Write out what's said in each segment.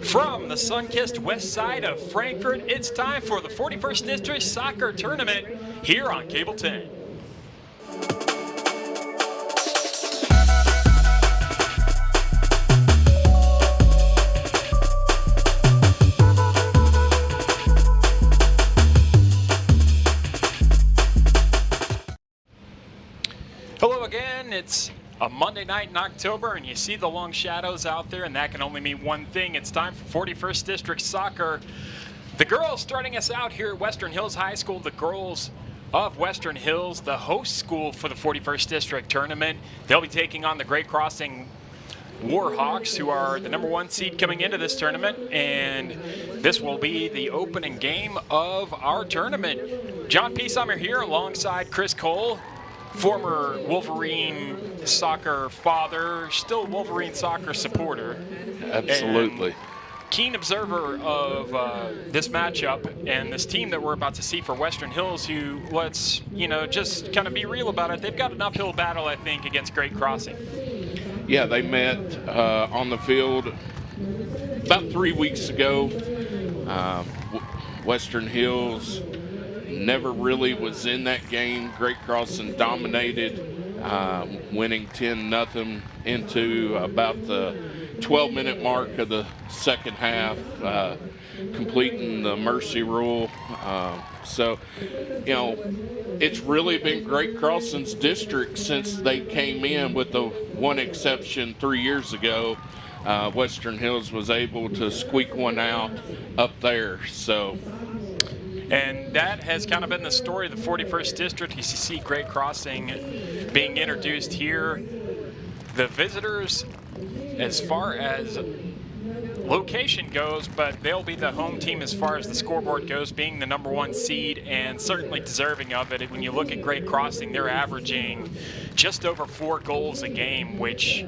From the sun-kissed west side of Frankfort, it's time for the 41st District Soccer Tournament here on Cable 10. Hello again, it's a Monday night in October, and you see the long shadows out there, and that can only mean one thing. It's time for 41st District Soccer. The girls starting us out here at Western Hills High School, the girls of Western Hills, the host school for the 41st District Tournament. They'll be taking on the Great Crossing Warhawks, who are the #1 seed coming into this tournament, and this will be the opening game of our tournament. John Peasommer here alongside Chris Cole, former Wolverine soccer father, still Wolverine soccer supporter. Absolutely. Keen observer of this matchup and this team that we're about to see for Western Hills, who, let's, just kind of be real about it, they've got an uphill battle, I think, against Great Crossing. Yeah, they met on the field about 3 weeks ago. Western Hills never really was in that game. Great Crossing dominated, winning 10-0 into about the 12-minute mark of the second half, completing the mercy rule. So, it's really been Great Crossing's district since they came in, with the one exception 3 years ago. Western Hills was able to squeak one out up there. And that has kind of been the story of the 41st District. You see Great Crossing being introduced here. The visitors, as far as location goes, but they'll be the home team as far as the scoreboard goes, being the #1 seed and certainly deserving of it. When you look at Great Crossing, they're averaging just over 4 goals a game, which,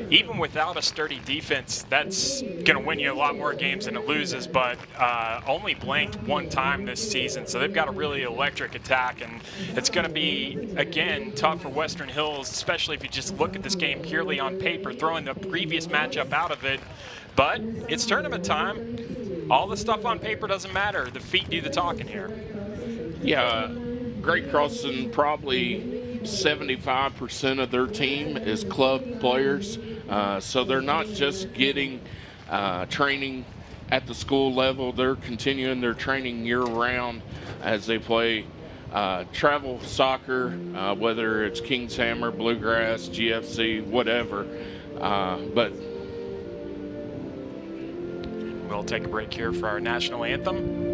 even without a sturdy defense, that's going to win you a lot more games than it loses, but only blanked one time this season. So they've got a really electric attack, and it's going to be, again, tough for Western Hills, especially if you just look at this game purely on paper, throwing the previous matchup out of it. But it's tournament time. All the stuff on paper doesn't matter. The feet do the talking here. Yeah, Great Crossing, probably 75% of their team is club players. So they're not just getting training at the school level, they're continuing their training year-round as they play travel soccer, whether it's Kings Hammer, Bluegrass, GFC, whatever. But we'll take a break here for our national anthem.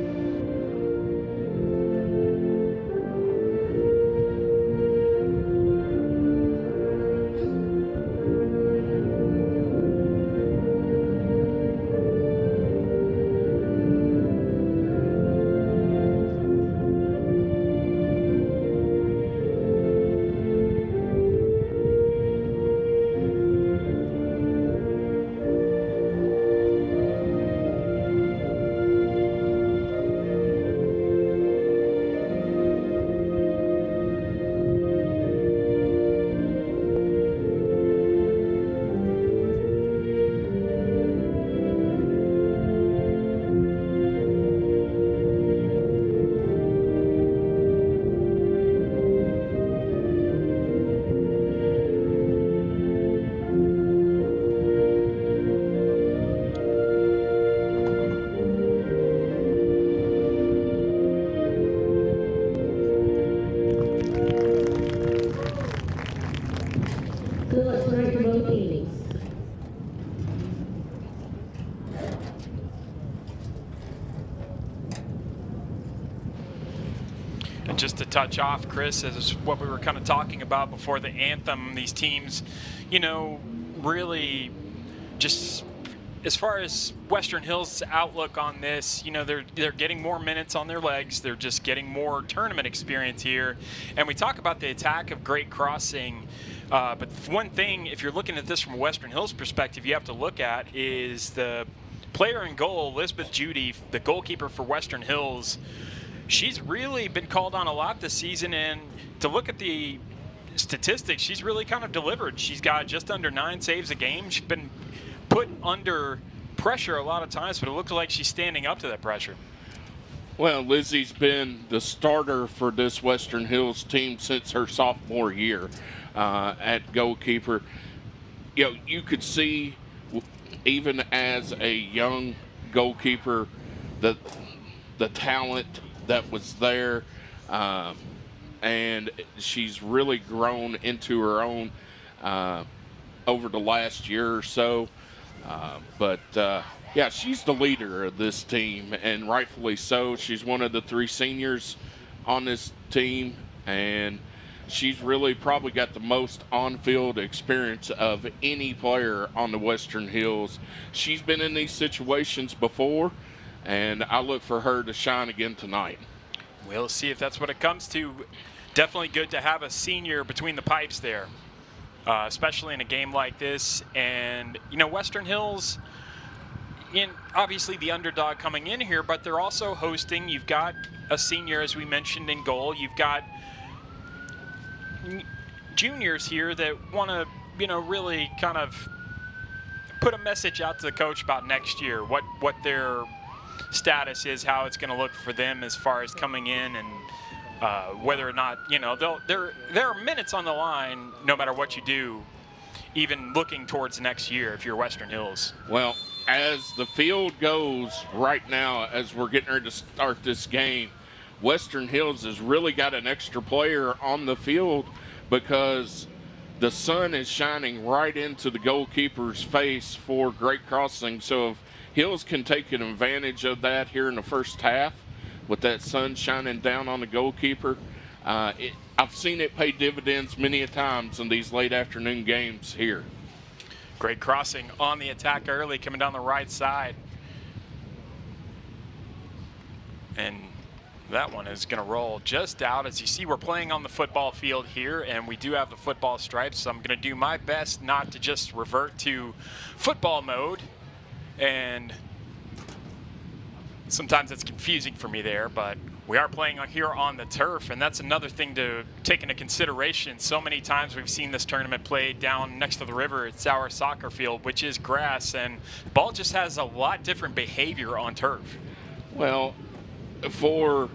And just to touch off, Chris, is what we were kind of talking about before the anthem. These teams, really just as far as Western Hills' outlook on this, they're getting more minutes on their legs. They're just getting more tournament experience here. And we talk about the attack of Great Crossing. But one thing, if you're looking at this from a Western Hills perspective, you have to look at is the player in goal, Elizabeth Judy, the goalkeeper for Western Hills. She's really been called on a lot this season, and to look at the statistics, she's really kind of delivered. She's got just under 9 saves a game. She's been put under pressure a lot of times, but it looks like she's standing up to that pressure. Well, Lizzie's been the starter for this Western Hills team since her sophomore year at goalkeeper. You know, you could see, even as a young goalkeeper, the talent that was there, and she's really grown into her own over the last year or so. Yeah, she's the leader of this team, and rightfully so. She's one of the 3 seniors on this team, and she's really probably got the most on-field experience of any player on the Western Hills. She's been in these situations before, and I look for her to shine again tonight. We'll see if that's what it comes to. Definitely good to have a senior between the pipes there, especially in a game like this. And, you know, Western Hills, obviously the underdog coming in here, but they're also hosting. You've got a senior, as we mentioned, in goal. You've got juniors here that want to, you know, really kind of put a message out to the coach about next year, what their status is, how it's going to look for them as far as coming in, and whether or not, you know, there are minutes on the line no matter what you do, even looking towards next year if you're Western Hills. Well, as the field goes right now, as we're getting ready to start this game, Western Hills has really got an extra player on the field because the sun is shining right into the goalkeeper's face for Great Crossing. So if Hills can take an advantage of that here in the first half with that sun shining down on the goalkeeper, I've seen it pay dividends many a times in these late afternoon games here. Great Crossing on the attack early, coming down the right side. And that one is going to roll just out. As you see, we're playing on the football field here, and we do have the football stripes, so I'm going to do my best not to just revert to football mode. And sometimes it's confusing for me there, but we are playing here on the turf, and that's another thing to take into consideration. So many times we've seen this tournament played down next to the river at our soccer field, which is grass, and the ball just has a lot different behavior on turf. Well, for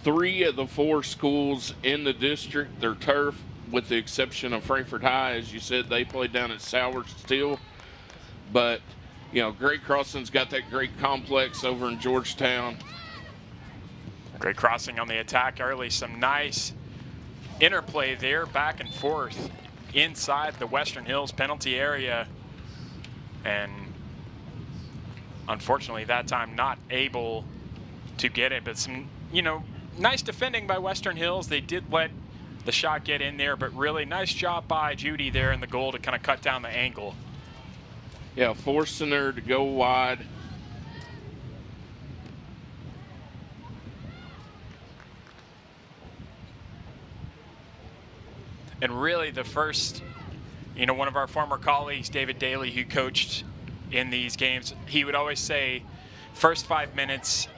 3 of the 4 schools in the district, their turf, with the exception of Frankfort High, as you said, they played down at Sauer still. But, you know, Great Crossing's got that great complex over in Georgetown. Great Crossing on the attack early. Some nice interplay there, back and forth inside the Western Hills penalty area. And unfortunately that time not able to get it, but some, you know, nice defending by Western Hills. They did let the shot get in there, but really nice job by Judy there in the goal to kind of cut down the angle. Yeah, forcing her to go wide. And really the first, you know, one of our former colleagues, David Daly, who coached in these games, he would always say first 5 minutes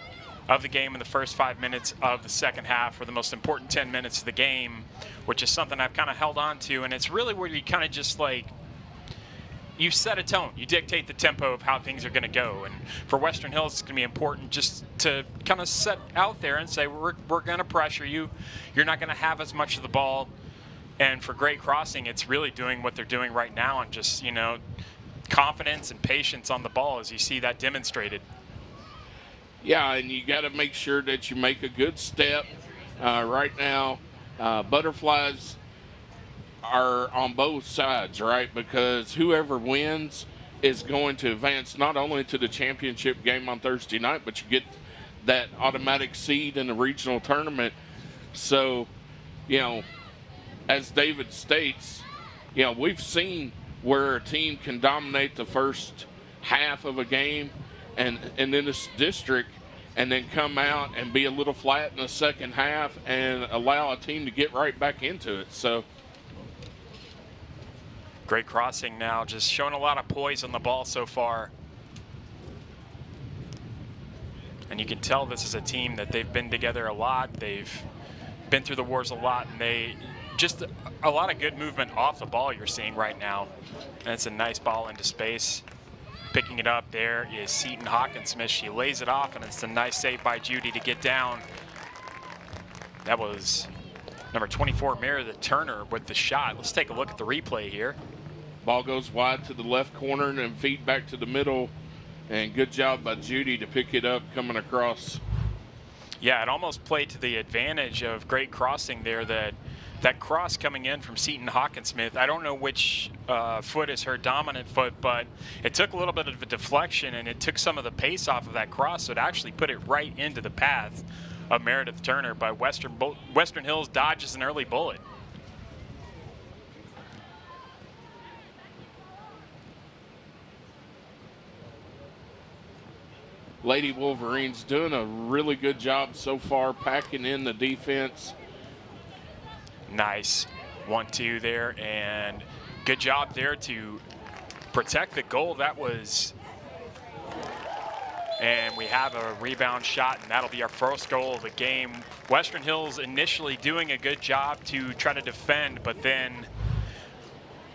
of the game and the first 5 minutes of the second half were the most important 10 minutes of the game, which is something I've kind of held on to. And it's really where you kind of just like, you set a tone, you dictate the tempo of how things are going to go. And for Western Hills, it's going to be important just to kind of set out there and say, we're going to pressure you. You're not going to have as much of the ball. And for Great Crossing, it's really doing what they're doing right now, and just, you know, confidence and patience on the ball, as you see that demonstrated. Yeah, and you got to make sure that you make a good step. Right now, butterflies are on both sides, right? Because whoever wins is going to advance not only to the championship game on Thursday night, but you get that automatic seed in the regional tournament. So, you know, as David states, you know, we've seen where a team can dominate the first half of a game and in this district, and then come out and be a little flat in the second half and allow a team to get right back into it. So Great Crossing now just showing a lot of poise on the ball so far. And you can tell this is a team that they've been together a lot. They've been through the wars a lot, and they just a lot of good movement off the ball you're seeing right now. And it's a nice ball into space. Picking it up there is Seton Hawkinsmith. She lays it off, and it's a nice save by Judy to get down. That was number 24, Meredith Turner, with the shot. Let's take a look at the replay here. Ball goes wide to the left corner and then feed back to the middle. And good job by Judy to pick it up coming across. Yeah, it almost played to the advantage of Great Crossing there. That cross coming in from Seton Hawkinsmith, I don't know which foot is her dominant foot, but it took a little bit of a deflection and it took some of the pace off of that cross, so it actually put it right into the path of Meredith Turner. But Western Hills dodges an early bullet. Lady Wolverines doing a really good job so far, packing in the defense. Nice 1-2 there, and good job there to protect the goal. That was, and we have a rebound shot, and that'll be our first goal of the game. Western Hills initially doing a good job to try to defend, but then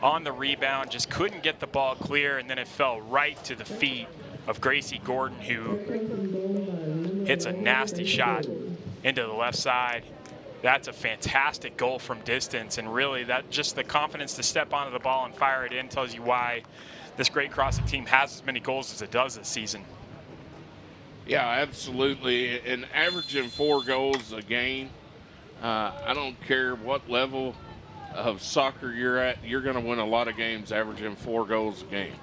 on the rebound just couldn't get the ball clear, and then it fell right to the feet of Gracie Gordon, who hits a nasty shot into the left side. That's a fantastic goal from distance, and really that just the confidence to step onto the ball and fire it in tells you why this Great Crossing team has as many goals as it does this season. Yeah, absolutely. And averaging 4 goals a game, I don't care what level of soccer you're at, you're going to win a lot of games averaging 4 goals a game.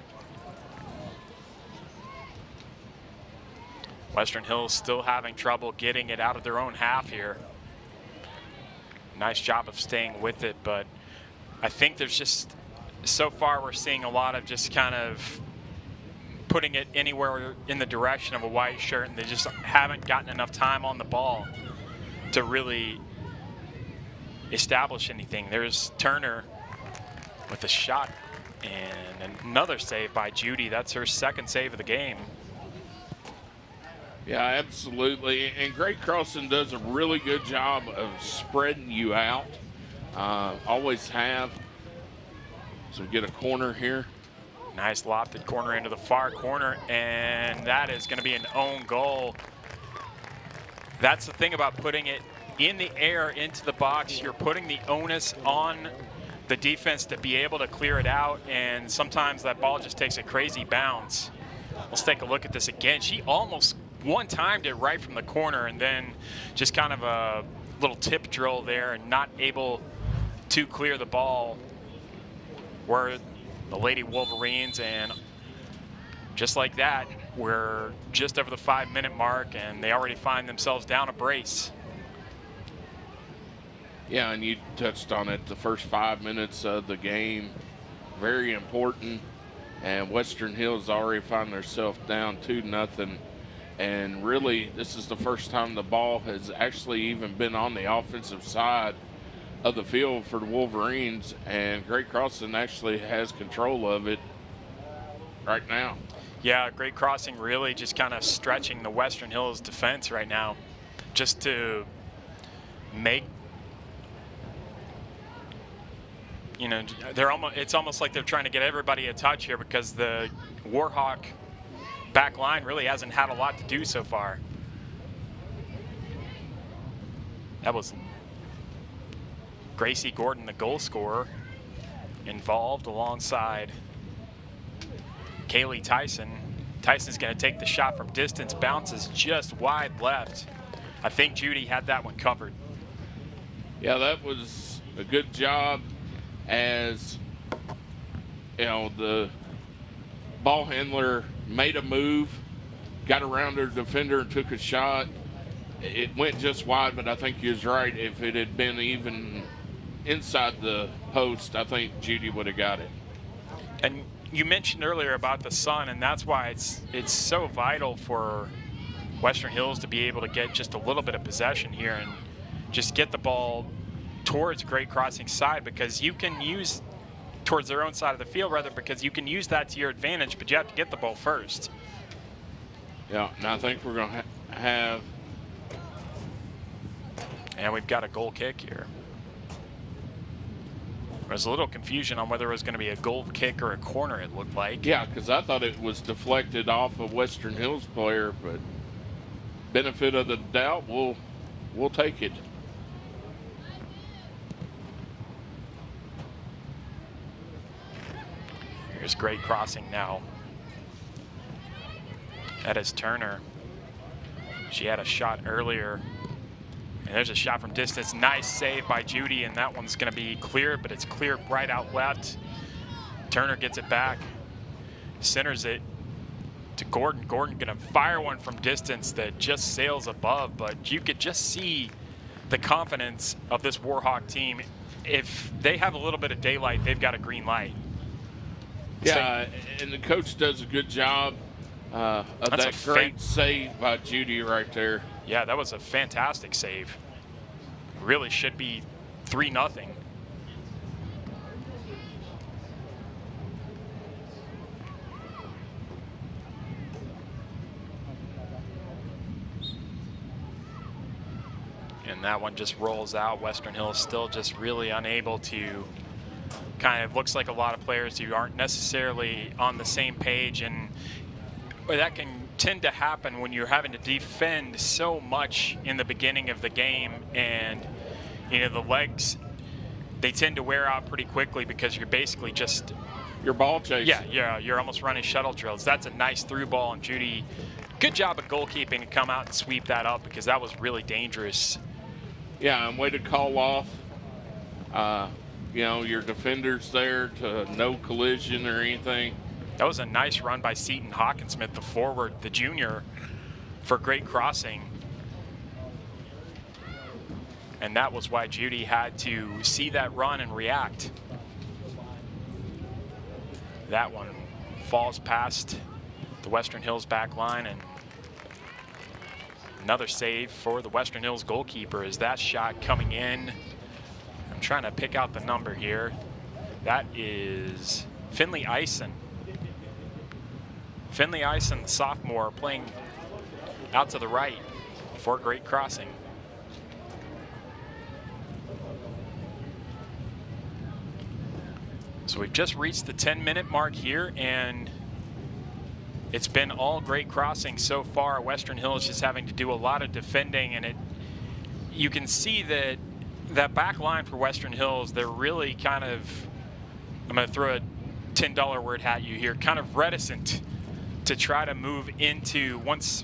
Western Hills still having trouble getting it out of their own half here. Nice job of staying with it, but I think there's just, so far we're seeing a lot of just kind of putting it anywhere in the direction of a white shirt, and they just haven't gotten enough time on the ball to really establish anything. There's Turner with a shot and another save by Judy. That's her second save of the game. Yeah, absolutely. And Great Crossing does a really good job of spreading you out. Always have. So we get a corner here. Nice lofted corner into the far corner, and that is going to be an own goal. That's the thing about putting it in the air into the box. You're putting the onus on the defense to be able to clear it out, and sometimes that ball just takes a crazy bounce. Let's take a look at this again. She almost one-timed it right from the corner, and then just kind of a little tip drill there and not able to clear the ball, where the Lady Wolverines, and just like that, we're just over the 5-minute mark and they already find themselves down a brace. Yeah, and you touched on it, the first 5 minutes of the game, very important, and Western Hills already find themselves down 2-0. And really, this is the first time the ball has actually even been on the offensive side of the field for the Wolverines, and Great Crossing actually has control of it right now. Yeah, Great Crossing really just kind of stretching the Western Hills defense right now, just to make, you know, it's almost like they're trying to get everybody a touch here, because the Warhawk back line really hasn't had a lot to do so far. That was Gracie Gordon, the goal scorer, involved alongside Kaylee Tyson. Tyson's going to take the shot from distance, bounces just wide left. I think Judy had that one covered. Yeah, that was a good job, as you know, the ball handler made a move, got around her defender and took a shot. It went just wide, but I think he was right. If it had been even inside the post, I think Judy would have got it. And you mentioned earlier about the sun, and that's why it's so vital for Western Hills to be able to get just a little bit of possession here and just get the ball towards Great Crossing side, because you can use towards their own side of the field, rather, because you can use that to your advantage, but you have to get the ball first. Yeah, and I think we're going to have. And we've got a goal kick here. was a little confusion on whether it was going to be a goal kick or a corner, it looked like. Yeah, because I thought it was deflected off a Western Hills player, but benefit of the doubt, we'll take it. Here's great crossing now. That is Turner. She had a shot earlier. And there's a shot from distance. Nice save by Judy, and that one's going to be cleared, but it's cleared right out left. Turner gets it back, centers it to Gordon. Gordon going to fire one from distance that just sails above, but you could just see the confidence of this Warhawk team. If they have a little bit of daylight, they've got a green light. Yeah, and the coach does a good job of that great save by Judy right there. Yeah, that was a fantastic save. Really should be 3-0. And that one just rolls out. Western Hills still just really unable to, kind of looks like a lot of players who aren't necessarily on the same page, and that can tend to happen when you're having to defend so much in the beginning of the game, and you know, the legs, they tend to wear out pretty quickly because you're basically just, your ball chase. Yeah, you're almost running shuttle drills. That's a nice through ball, and Judy, good job of goalkeeping to come out and sweep that up, because that was really dangerous. Yeah, and way to call off you know, your defenders there to no collision or anything. That was a nice run by Seton Hawkinsmith, the forward, the junior, for great crossing. And that was why Judy had to see that run and react. That one falls past the Western Hills back line, and another save for the Western Hills goalkeeper. Is that shot coming in? I'm trying to pick out the number here. That is Finley Eisen. Finley Eisen, the sophomore, playing out to the right for great crossing. So we've just reached the 10-minute mark here, and it's been all great crossing so far. Western Hills just having to do a lot of defending, and you can see that back line for Western Hills, they're really kind of, I'm going to throw a $10 word at you here, kind of reticent to try to move into, once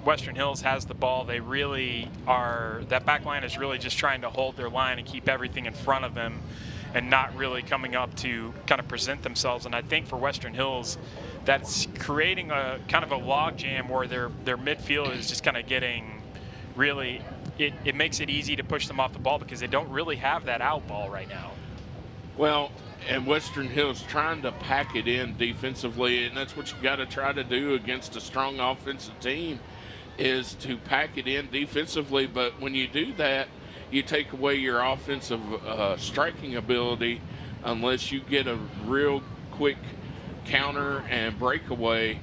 Western Hills has the ball, they really are, that back line is really just trying to hold their line and keep everything in front of them and not really coming up to kind of present themselves. And I think for Western Hills, that's creating a kind of a log jam where their midfield is just kind of getting really, it makes it easy to push them off the ball because they don't really have that out ball right now. Well, and Western Hills trying to pack it in defensively, and that's what you got to try to do against a strong offensive team, is to pack it in defensively. But when you do that, you take away your offensive striking ability unless you get a real quick counter and breakaway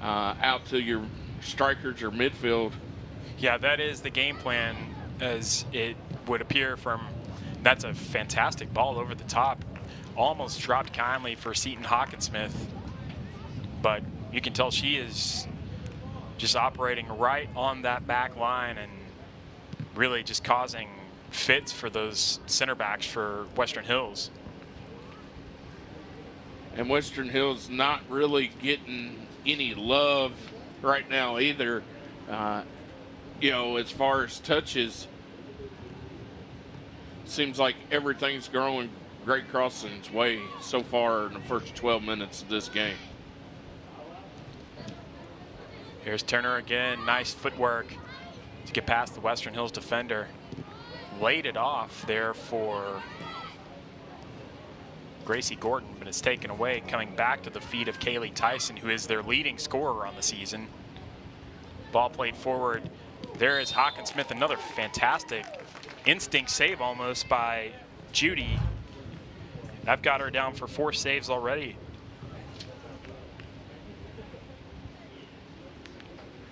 out to your strikers or midfield. Yeah, that is the game plan, as it would appear from, that's a fantastic ball over the top. Almost dropped kindly for Seton Hawkinsmith, but you can tell she is just operating right on that back line and really just causing fits for those center backs for Western Hills. And Western Hills not really getting any love right now either. You know, as far as touches, seems like everything's growing Great Crossing's way so far in the first 12 minutes of this game. Here's Turner again, nice footwork to get past the Western Hills defender. Laid it off there for Gracie Gordon, but it's taken away, coming back to the feet of Kaylee Tyson, who is their leading scorer on the season. Ball played forward. There is Hawkinsmith, another fantastic instinct save almost by Judy. I've got her down for 4 saves already.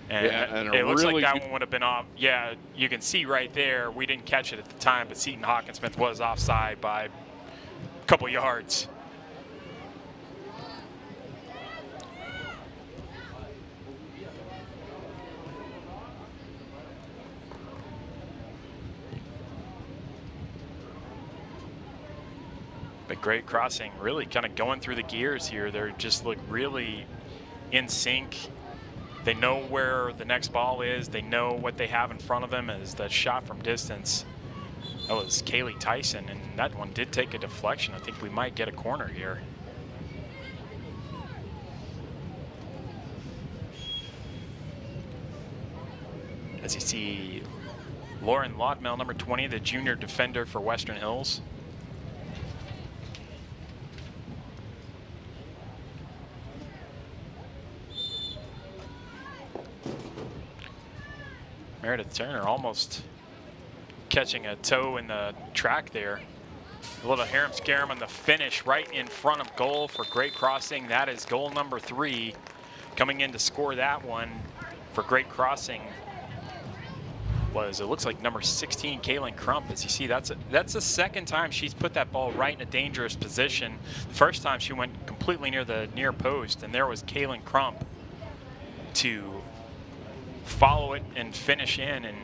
And, and it looks like that one would have been off. Yeah, you can see right there, we didn't catch it at the time, but Seton Hawkinsmith was offside by couple yards. But great crossing, really kind of going through the gears here. They're just look really in sync. They know where the next ball is. They know what they have in front of them as that shot from distance. That was Kaylee Tyson, and that one did take a deflection. I think we might get a corner here. As you see Lauren Lodmell, number 20, the junior defender for Western Hills. Meredith Turner almost catching a toe in the track there. A little harem scarum on the finish right in front of goal for great crossing. That is goal number 3. Coming in to score that one for great crossing was, it looks like, number 16, Kaylin Crump. As you see, that's the second time she's put that ball right in a dangerous position. The first time she went completely near the near post, and there was Kaylin Crump to follow it and finish in, and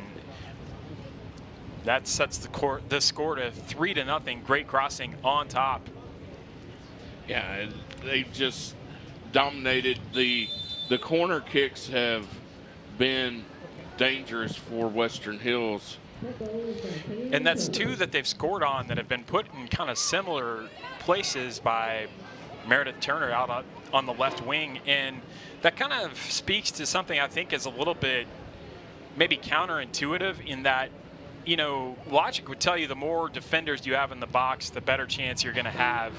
that sets the score to 3-0. Great crossing on top. Yeah, they just dominated. The corner kicks have been dangerous for Western Hills. And that's 2 that they've scored on that have been put in kind of similar places by Meredith Turner out on the left wing. And that kind of speaks to something I think is a little bit maybe counterintuitive, in that, you know, logic would tell you the more defenders you have in the box, the better chance you're going to have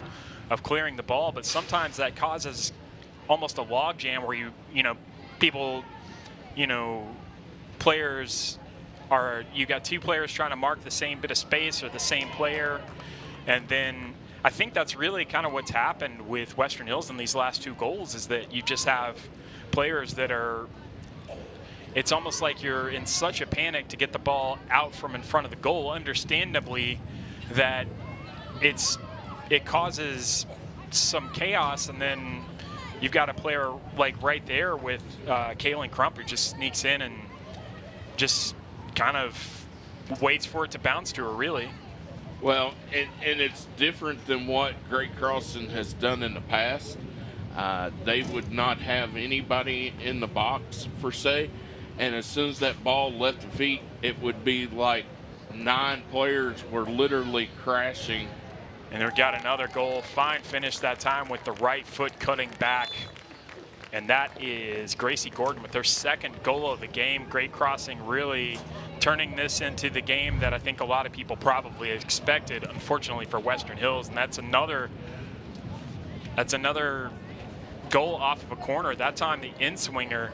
of clearing the ball. But sometimes that causes almost a log jam where you know, people, you know, players are, you got 2 players trying to mark the same bit of space or the same player. And then I think that's really kind of what's happened with Western Hills in these last 2 goals, is that you just have players that are, it's almost like you're in such a panic to get the ball out from in front of the goal, understandably, that it causes some chaos. And then you've got a player like right there with Kaylin Crump, who just sneaks in and just kind of waits for it to bounce to her, really. Well, and it's different than what Great Crossing has done in the past. They would not have anybody in the box, per se. And as soon as that ball left the feet, it would be like 9 players were literally crashing. And they've got another goal. Fine finish that time with the right foot cutting back. And that is Gracie Gordon with her 2nd goal of the game. Great crossing really turning this into the game that I think a lot of people probably expected, unfortunately, for Western Hills. And that's another goal off of a corner. That time the in-swinger.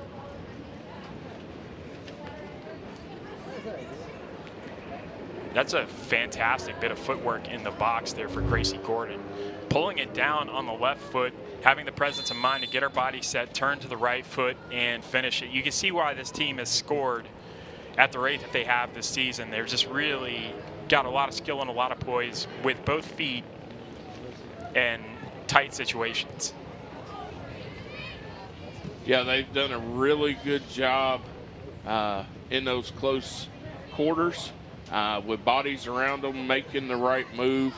That's a fantastic bit of footwork in the box there for Gracie Gordon. Pulling it down on the left foot, having the presence of mind to get her body set, turn to the right foot, and finish it. You can see why this team has scored at the rate that they have this season. They've just really got a lot of skill and a lot of poise with both feet and tight situations. Yeah, they've done a really good job in those close quarters. With bodies around them, making the right move,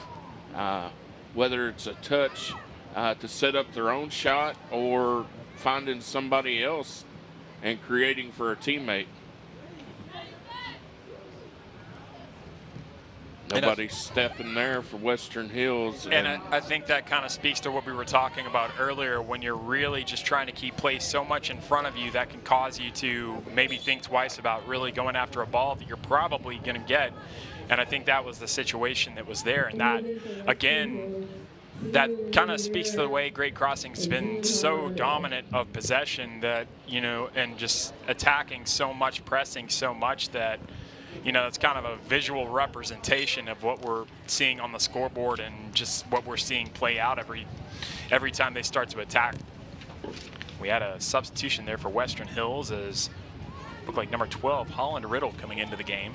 whether it's a touch to set up their own shot or finding somebody else and creating for a teammate. Nobody's stepping there for Western Hills. And I think that kind of speaks to what we were talking about earlier. When you're really just trying to keep play so much in front of you, that can cause you to maybe think twice about really going after a ball that you're probably going to get. And I think that was the situation that was there. And that, again, that kind of speaks to the way Great Crossing's been so dominant of possession, that, you know, and just attacking so much, pressing so much, that, you know, it's kind of a visual representation of what we're seeing on the scoreboard and just what we're seeing play out every time they start to attack. We had a substitution there for Western Hills, as looked like number 12, Holland Riddle, coming into the game,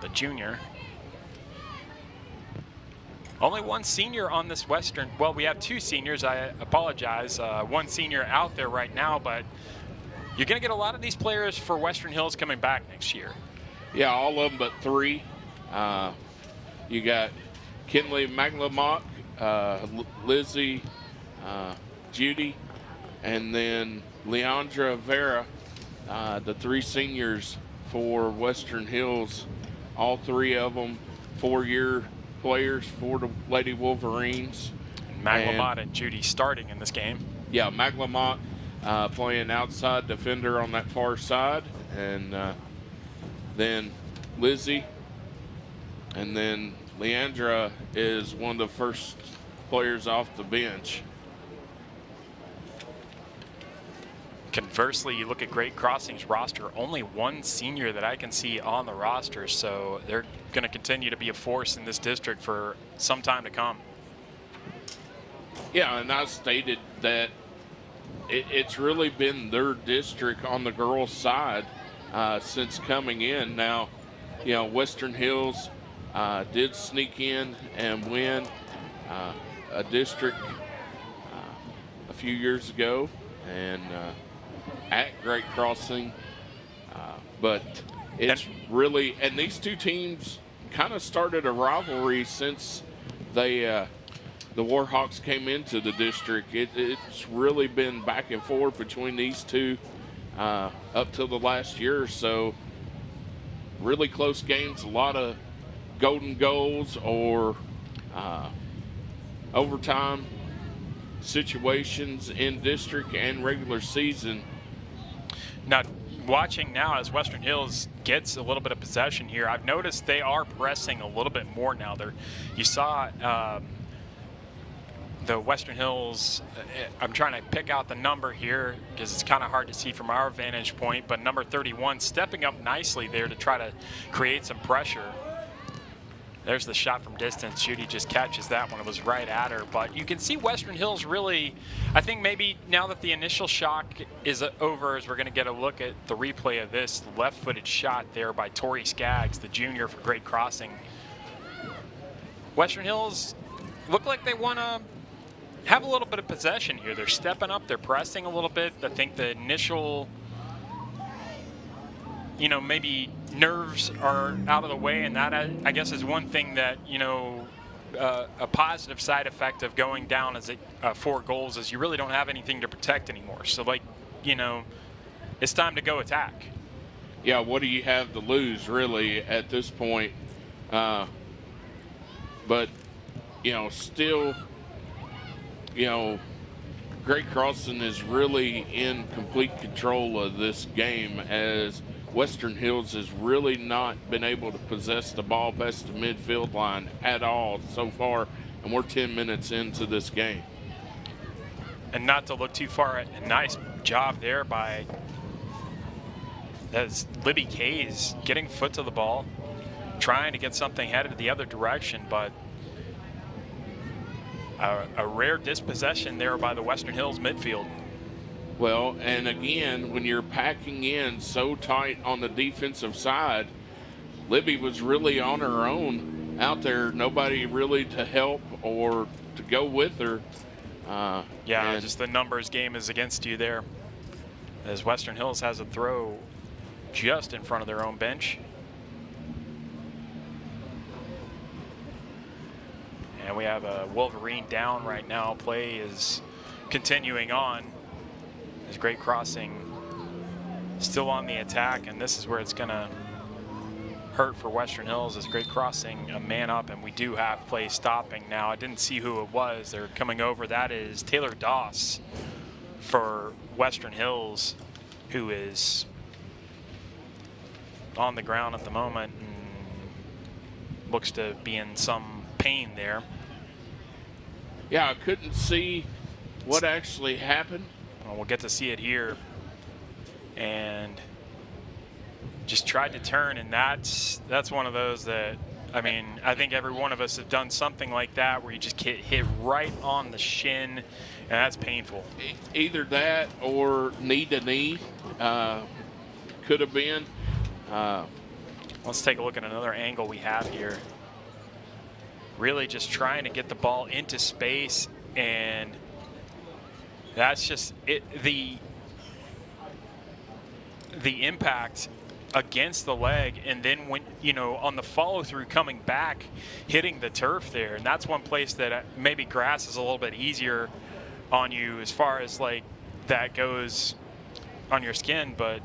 the junior. Only one senior on this Western. Well, we have two seniors. I apologize. One senior out there right now, but you're going to get a lot of these players for Western Hills coming back next year. Yeah, all of them but three. You got Kinley Maglamock, Lizzie, Judy, and then Leandra Vera, the three seniors for Western Hills. All three of them 4-year players for the Lady Wolverines. Maglamont and Judy starting in this game. Yeah, Maglamont playing outside defender on that far side, and then Lizzie, and then Leandra is one of the first players off the bench. Conversely, you look at Great Crossing's roster, only one senior that I can see on the roster, so they're going to continue to be a force in this district for some time to come. Yeah, and I stated that it's really been their district on the girls' side since coming in. Now, you know, Western Hills did sneak in and win a district a few years ago, and at Great Crossing, but it's really, and these two teams kind of started a rivalry since they the Warhawks came into the district. It's really been back and forth between these two up till the last year or so. Really close games, a lot of golden goals or overtime situations in district and regular season. Now, watching now as Western Hills gets a little bit of possession here, I've noticed they are pressing a little bit more now. You saw the Western Hills, I'm trying to pick out the number here because it's kind of hard to see from our vantage point, but number 31 stepping up nicely there to try to create some pressure. There's the shot from distance. Judy just catches that one. It was right at her. But you can see Western Hills really, I think maybe now that the initial shock is over, as we're going to get a look at the replay of this left-footed shot there by Tori Skaggs, the junior for Great Crossing. Western Hills look like they want to have a little bit of possession here. They're stepping up. They're pressing a little bit. I think the initial, you know, maybe nerves are out of the way, and that I guess is one thing that, you know, a positive side effect of going down as 4 goals is you really don't have anything to protect anymore. So, like, you know, it's time to go attack. Yeah, what do you have to lose really at this point? But, you know, still, you know, Great Crossing is really in complete control of this game, as Western Hills has really not been able to possess the ball past the midfield line at all so far, and we're 10 minutes into this game. And not to look too far, a nice job there by Libby Kays getting foot to the ball, trying to get something headed the other direction, but a rare dispossession there by the Western Hills midfield. Well, and again, when you're packing in so tight on the defensive side, Libby was really on her own out there. Nobody really to help or to go with her. Yeah, just the numbers game is against you there, as Western Hills has a throw just in front of their own bench. And we have a Wolverine down right now. Play is continuing on as Great Crossing still on the attack, and this is where it's going to hurt for Western Hills as Great Crossing a man up, and we do have play stopping now. I didn't see who it was. They're coming over. That is Taylor Doss for Western Hills, who is on the ground at the moment and looks to be in some pain there. Yeah, I couldn't see what actually happened. Well, we'll get to see it here. And just tried to turn, and that's one of those that, I mean, I think every one of us have done something like that where you just get hit right on the shin, and that's painful. Either that or knee to knee could have been. Let's take a look at another angle we have here. really just trying to get the ball into space, and that's just it. The impact against the leg, and then when, you know, on the follow through coming back, hitting the turf there. And that's one place that maybe grass is a little bit easier on you as far as like that goes on your skin, but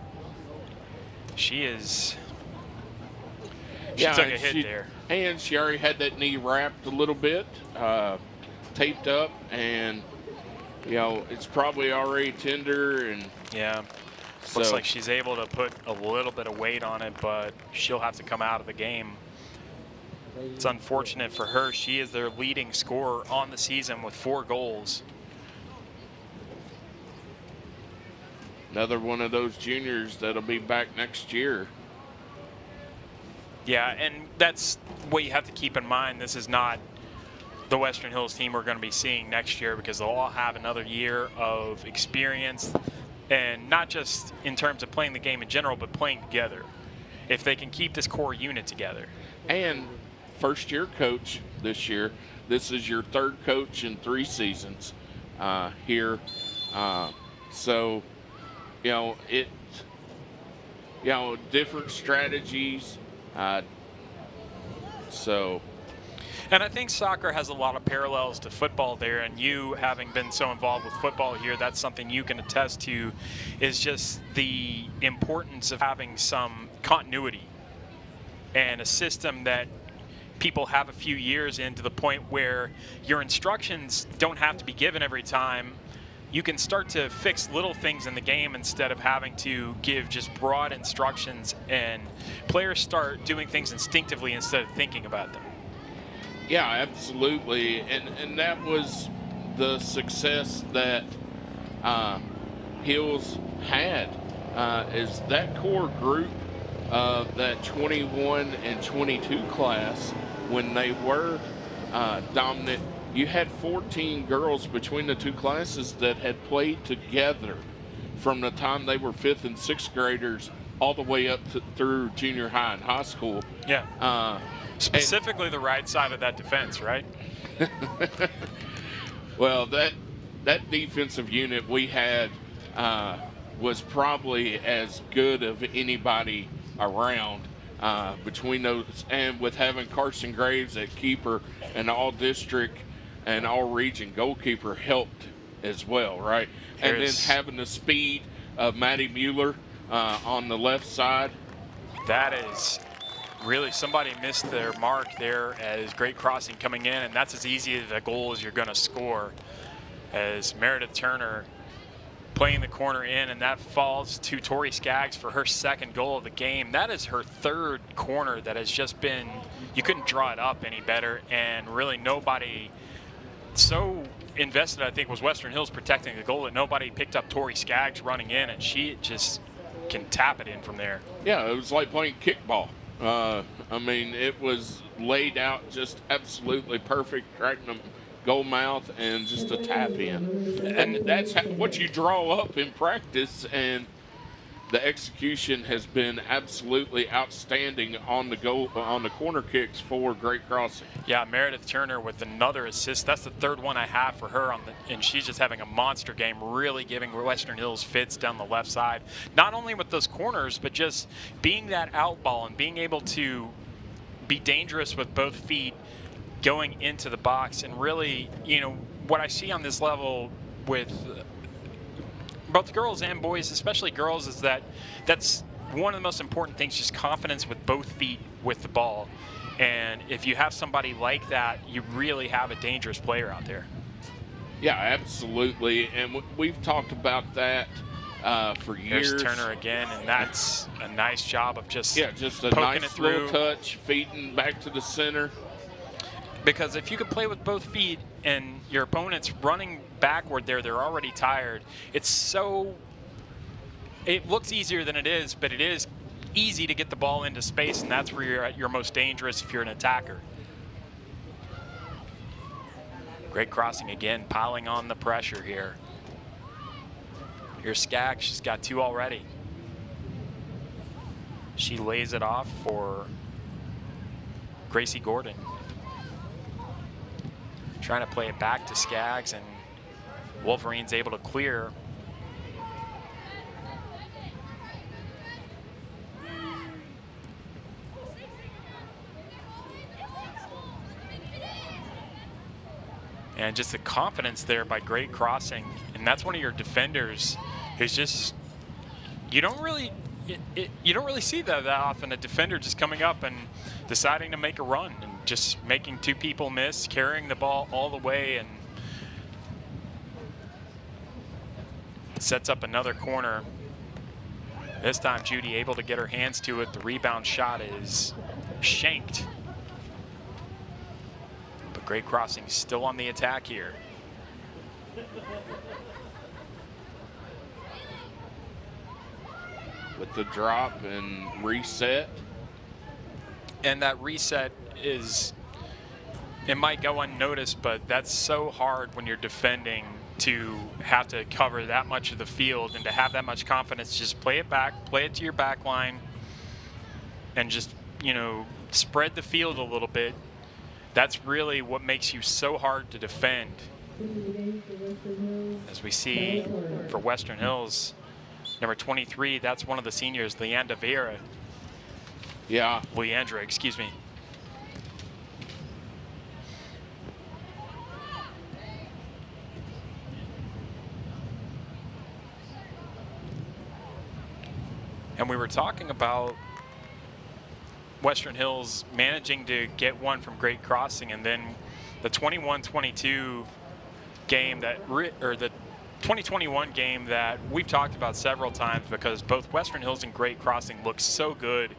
she took a hit there. And she already had that knee wrapped a little bit, taped up, and, you know, it's probably already tender. And yeah, looks like she's able to put a little bit of weight on it, but she'll have to come out of the game. It's unfortunate for her. She is their leading scorer on the season with 4 goals. Another one of those juniors that'll be back next year. Yeah, and that's what you have to keep in mind. This is not the Western Hills team we're going to be seeing next year, because they'll all have another year of experience, and not just in terms of playing the game in general, but playing together. If they can keep this core unit together. And first-year coach this year. This is your 3rd coach in 3 seasons here. So, you know, different strategies. And I think soccer has a lot of parallels to football there, and you having been so involved with football here, that's something you can attest to, is just the importance of having some continuity and a system that people have a few years in, to the point where your instructions don't have to be given every time. You can start to fix little things in the game instead of having to give just broad instructions, and players start doing things instinctively instead of thinking about them. Yeah, absolutely. And that was the success that Hills had, is that core group of that 21 and 22 class, when they were dominant. You had 14 girls between the 2 classes that had played together from the time they were 5th and 6th graders all the way up through junior high and high school. Yeah. Specifically the right side of that defense, right? Well, that defensive unit we had was probably as good of anybody around between those, and with having Carson Graves at keeper, and all district and all region goalkeeper helped as well, right? And then having the speed of Maddie Mueller on the left side. That is really, somebody missed their mark there as great crossing coming in, and that's as easy as a goal as you're going to score, as Meredith Turner playing the corner in, and that falls to Tori Skaggs for her 2nd goal of the game. That is her 3rd corner that has just been, you couldn't draw it up any better, and really nobody so invested, I think, was Western Hills protecting the goal, that nobody picked up Tori Skaggs running in, and she just can tap it in from there. Yeah, it was like playing kickball. I mean, it was laid out just absolutely perfect, right in the goal mouth, and just a tap in. And that's what you draw up in practice, and the execution has been absolutely outstanding on the corner kicks for Great Crossing. Yeah, Meredith Turner with another assist. That's the 3rd one I have for her, and she's just having a monster game, really giving Western Hills fits down the left side. Not only with those corners, but just being that out ball and being able to be dangerous with both feet going into the box. And really, you know, what I see on this level with both girls and boys, especially girls, is that's one of the most important things, just confidence with both feet with the ball. And if you have somebody like that, you really have a dangerous player out there. Yeah, absolutely. And we've talked about that for years. There's Turner again, and that's a nice job of just a poking nice it through. Little touch, feeding back to the center. Because if you can play with both feet and your opponent's running backward there, they're already tired. It looks easier than it is, but it is easy to get the ball into space, and that's where you're at your most dangerous if you're an attacker. Great crossing again, piling on the pressure here. Here's Skaggs, she's got 2 already. She lays it off for Gracie Gordon. trying to play it back to Skaggs, and Wolverines able to clear. And just the confidence there by Great Crossing. And that's one of your defenders who's just, you don't really see that often, a defender just coming up and deciding to make a run and just making two people miss, carrying the ball all the way, and sets up another corner. This time Judy able to get her hands to it. The rebound shot is shanked. But Great Crossing still on the attack here. With the drop and reset. And that reset is, it might go unnoticed, but that's so hard when you're defending to have to cover that much of the field and to have that much confidence. Just play it back, play it to your back line, and just, you know, spread the field a little bit. That's really what makes you so hard to defend. As we see for Western Hills, number 23, that's one of the seniors, Leandra, excuse me. And we were talking about Western Hills managing to get one from Great Crossing, and then the 21-22 game that, or the 2021 game that we've talked about several times, because both Western Hills and Great Crossing looked so good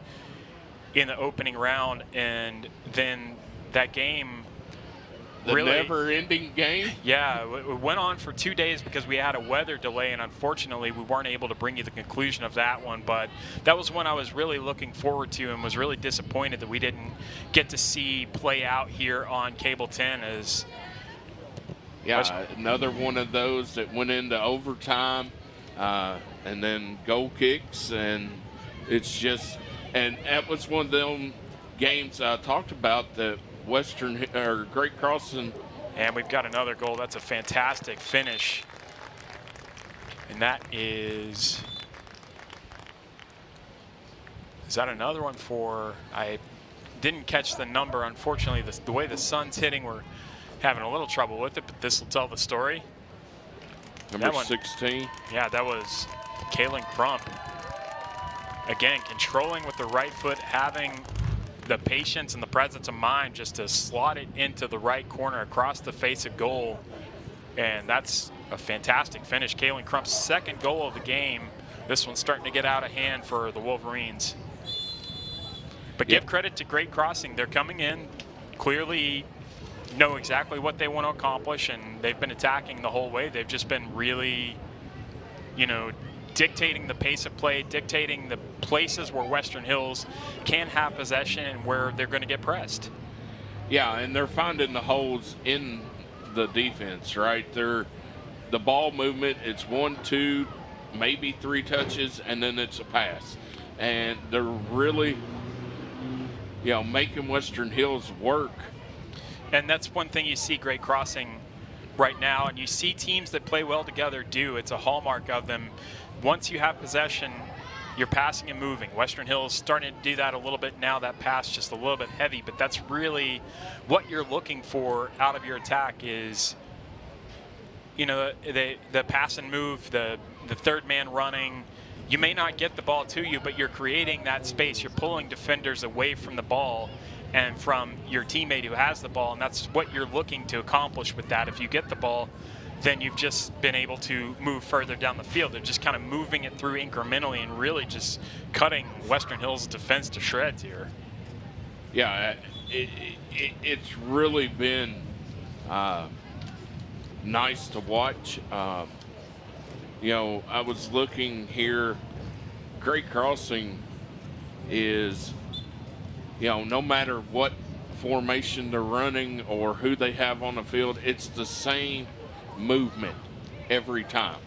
in the opening round, and then that game, the really never-ending game. Yeah, it went on for 2 days because we had a weather delay, and unfortunately we weren't able to bring you the conclusion of that one. But that was one I was really looking forward to, and was really disappointed that we didn't get to see play out here on Cable 10. As another one of those that went into overtime, and then goal kicks, and it's just, and that was one of them games I talked about that Great Crossing. And we've got another goal. That's a fantastic finish. And that is that another one for, I didn't catch the number. Unfortunately, the way the sun's hitting, we're having a little trouble with it, but this will tell the story. Number 16. Yeah, that was Kaylin Crump. Again, controlling with the right foot, having the patience and the presence of mind just to slot it into the right corner across the face of goal. And that's a fantastic finish. Kaylin Crump's second goal of the game. This one's starting to get out of hand for the Wolverines. But give credit to Great Crossing. They're coming in, clearly know exactly what they want to accomplish, and they've been attacking the whole way. They've just been really, you know, dictating the pace of play, dictating the places where Western Hills can have possession and where they're going to get pressed. Yeah, and they're finding the holes in the defense, right? The ball movement, it's 1, 2, maybe 3 touches, and then it's a pass. And they're really, you know, making Western Hills work. And that's one thing you see Great Crossing right now, and you see teams that play well together do. It's a hallmark of them. Once you have possession, you're passing and moving. Western Hills starting to do that a little bit now. That pass just a little bit heavy, but that's really what you're looking for out of your attack is, you know, the pass and move, the third man running. You may not get the ball to you, but you're creating that space. You're pulling defenders away from the ball and from your teammate who has the ball, and that's what you're looking to accomplish with that. If you get the ball, then you've just been able to move further down the field. They're just kind of moving it through incrementally and really just cutting Western Hills' defense to shreds here. Yeah, it's really been nice to watch. You know, I was looking here, Great Crossing is, you know, no matter what formation they're running or who they have on the field, it's the same movement every time.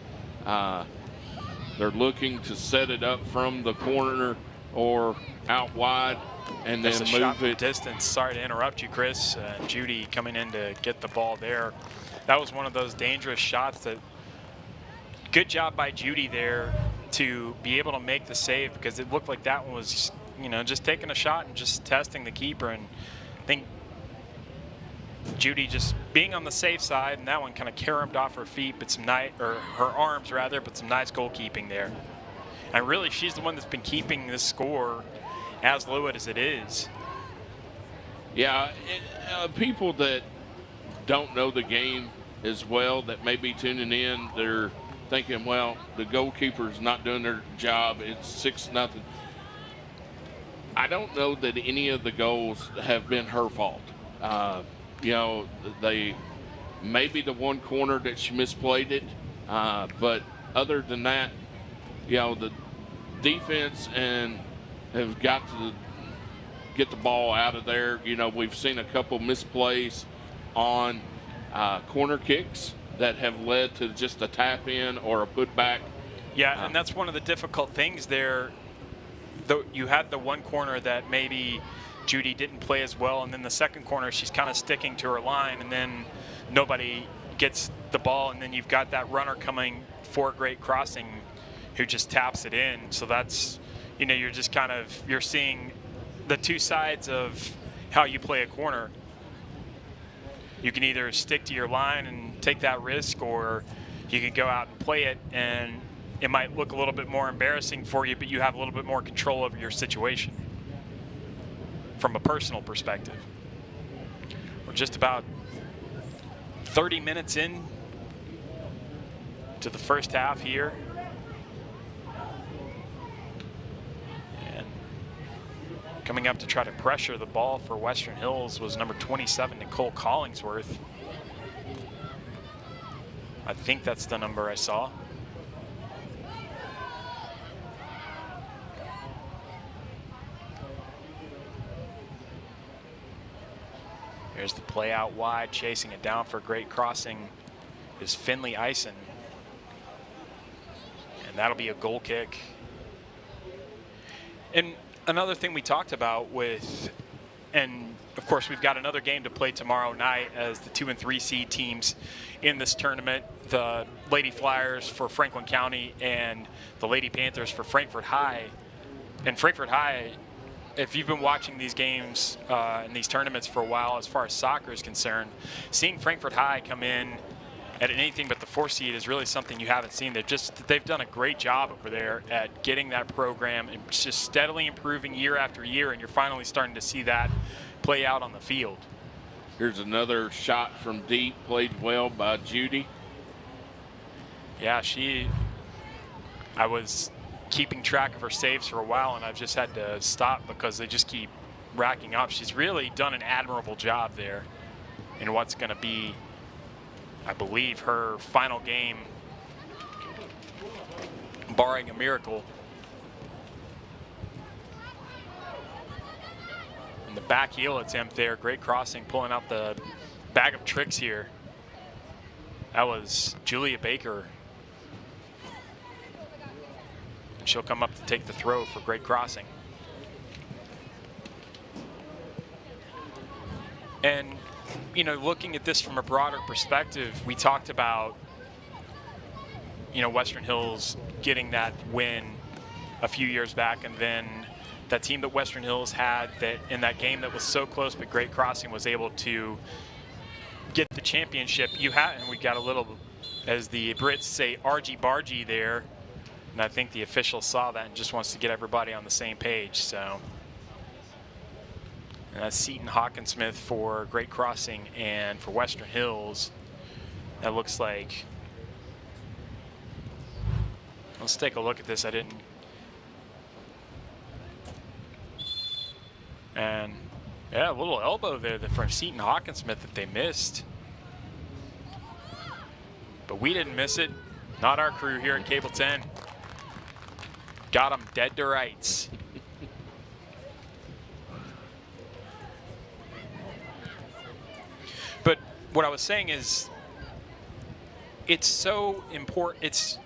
They're looking to set it up from the corner or out wide, and There's then a move shot from it. distance. Sorry to interrupt you, Chris. Judy coming in to get the ball there. That was one of those dangerous shots that, good job by Judy there to be able to make the save, because it looked like that one was, you know, just taking a shot and just testing the keeper. And I think Judy just being on the safe side, and that one kind of caromed off her feet, but some nice, or her arms rather, but some nice goalkeeping there. And really, she's the one that's been keeping this score as low as it is. Yeah, people that don't know the game as well, that may be tuning in, they're thinking, well, the goalkeeper's not doing their job. It's 6-0. I don't know that any of the goals have been her fault. You know, they maybe the one corner that she misplayed it, but other than that, you know, the defense and have got to get the ball out of there. You know, we've seen a couple misplays on corner kicks that have led to just a tap in or a putback. Yeah, and that's one of the difficult things there. Though you had the one corner that maybe Judy didn't play as well, and then the second corner she's kind of sticking to her line, and then nobody gets the ball, and then you've got that runner coming for Great Crossing who just taps it in. So that's, you know, you're just kind of, you're seeing the two sides of how you play a corner. You can either stick to your line and take that risk, or you can go out and play it, and it might look a little bit more embarrassing for you, but you have a little bit more control over your situation from a personal perspective. We're just about 30 minutes in to the first half here. And coming up to try to pressure the ball for Western Hills was number 27, Nicole Collingsworth. I think that's the number I saw. Here's the play out wide, chasing it down for Great Crossing is Finley Eisen. And that'll be a goal kick. And another thing we talked about with, and of course we've got another game to play tomorrow night as the 2 and 3 seed teams in this tournament, the Lady Flyers for Franklin County and the Lady Panthers for Frankfort High. And Frankfort High, if you've been watching these games and these tournaments for a while, as far as soccer is concerned, seeing Frankfort High come in at anything but the 4 seed is really something you haven't seen. They've done a great job over there at getting that program and just steadily improving year after year, and you're finally starting to see that play out on the field. Here's another shot from deep, played well by Judy. Yeah, I was keeping track of her saves for a while, and I've just had to stop because they just keep racking up. She's really done an admirable job there in what's going to be, I believe, her final game, barring a miracle. And the back heel attempt there, Great Crossing pulling out the bag of tricks here. That was Julia Baker. She'll come up to take the throw for Great Crossing. And, you know, looking at this from a broader perspective, we talked about, you know, Western Hills getting that win a few years back, and then that team that Western Hills had that in that game that was so close, but Great Crossing was able to get the championship. You had, and we got a little, as the Brits say, argy-bargy there. And I think the official saw that and just wants to get everybody on the same page. So, and that's Seton Hawkinsmith for Great Crossing, and for Western Hills, that looks like. Let's take a look at this. I didn't. And yeah, a little elbow there from Seton Hawkinsmith that they missed. But we didn't miss it. Not our crew here at Cable 10. Got them dead to rights. But what I was saying is, it's so important.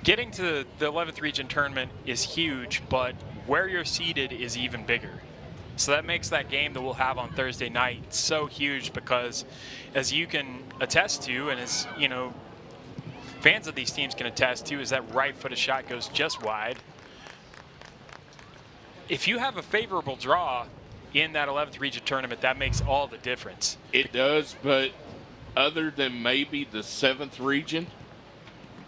getting to the 11th region tournament is huge, but where you're seated is even bigger. So that makes that game that we'll have on Thursday night so huge, because as you can attest to, and as you know, fans of these teams can attest to, is that right-footed shot goes just wide. If you have a favorable draw in that 11th region tournament, that makes all the difference. It does, but other than maybe the 7th region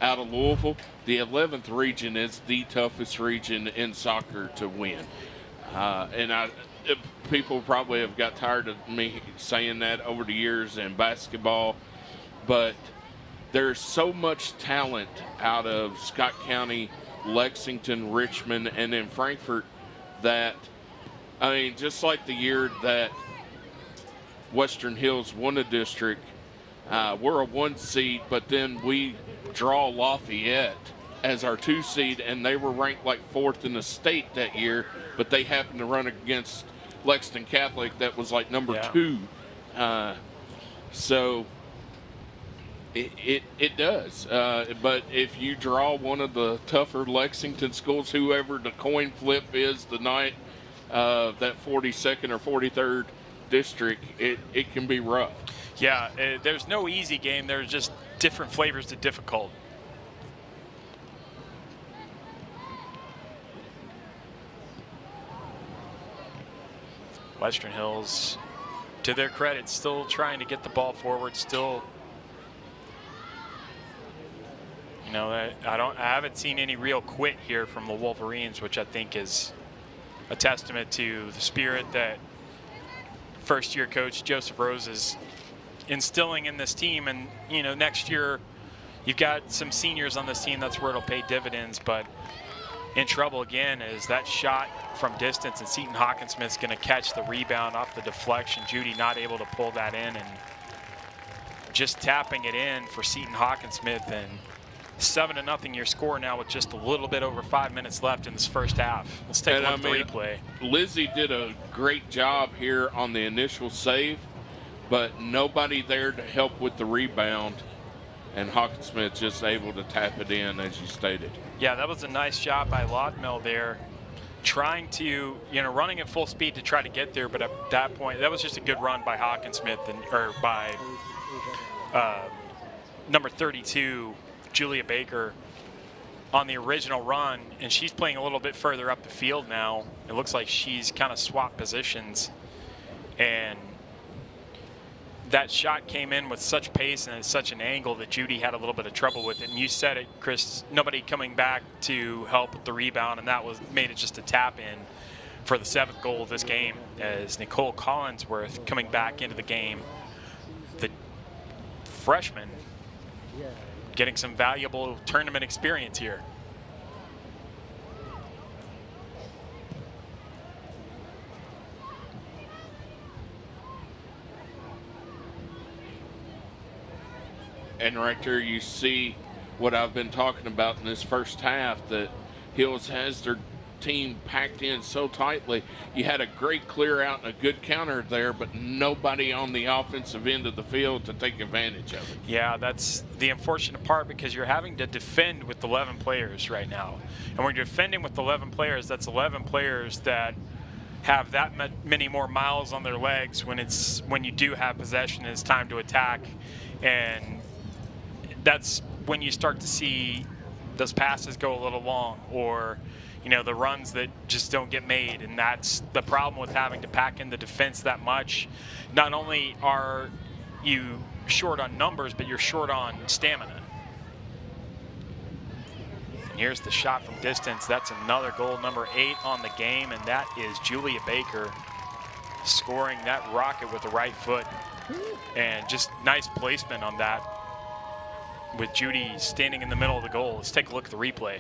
out of Louisville, the 11th region is the toughest region in soccer to win. People probably have got tired of me saying that over the years in basketball, but there's so much talent out of Scott County, Lexington, Richmond, and then Frankfort that, I mean, just like the year that Western Hills won the district, we're a 1 seed, but then we draw Lafayette as our 2 seed, and they were ranked like 4th in the state that year, but they happened to run against Lexington Catholic that was like number 2. So it does. But if you draw one of the tougher Lexington schools, whoever the coin flip is the night of that 42nd or 43rd district, it can be rough. Yeah, there's no easy game. There's just different flavors to difficult. Western Hills, to their credit, still trying to get the ball forward. Still, you know, I haven't seen any real quit here from the Wolverines, which I think is a testament to the spirit that first-year coach Joseph Rose is instilling in this team. And you know, next year you've got some seniors on this team. That's where it'll pay dividends. But in trouble again is that shot from distance, and Seton Hawkinsmith's going to catch the rebound off the deflection. Judy not able to pull that in, and just tapping it in for Seton Hawkinsmith. And 7-0 your score now with just a little bit over 5 minutes left in this first half. Let's take a look at the replay. Lizzie did a great job here on the initial save, but nobody there to help with the rebound, and Hawkinsmith just able to tap it in, as you stated. Yeah, that was a nice job by Laudmel there, trying to, you know, running at full speed to try to get there, but at that point, that was just a good run by Hawkinsmith, or by number 32, Julia Baker, on the original run, and she's playing a little bit further up the field now. It looks like she's kind of swapped positions, and that shot came in with such pace and at such an angle that Judy had a little bit of trouble with it. And you said it, Chris, nobody coming back to help with the rebound, and that made it just a tap in for the 7th goal of this game, as Nicole Collinsworth coming back into the game. The freshman getting some valuable tournament experience here. And right there you see what I've been talking about in this first half, that Hills has their team packed in so tightly. You had a great clear out and a good counter there, but nobody on the offensive end of the field to take advantage of it. Yeah, that's the unfortunate part, because you're having to defend with 11 players right now. And when you're defending with 11 players, that's 11 players that have that many more miles on their legs when you do have possession and it's time to attack. And that's when you start to see those passes go a little long, or you know, the runs that just don't get made. And that's the problem with having to pack in the defense that much. Not only are you short on numbers, but you're short on stamina. And here's the shot from distance. That's another goal, number 8 on the game, and that is Julia Baker scoring that rocket with the right foot. And just nice placement on that, with Judy standing in the middle of the goal. Let's take a look at the replay.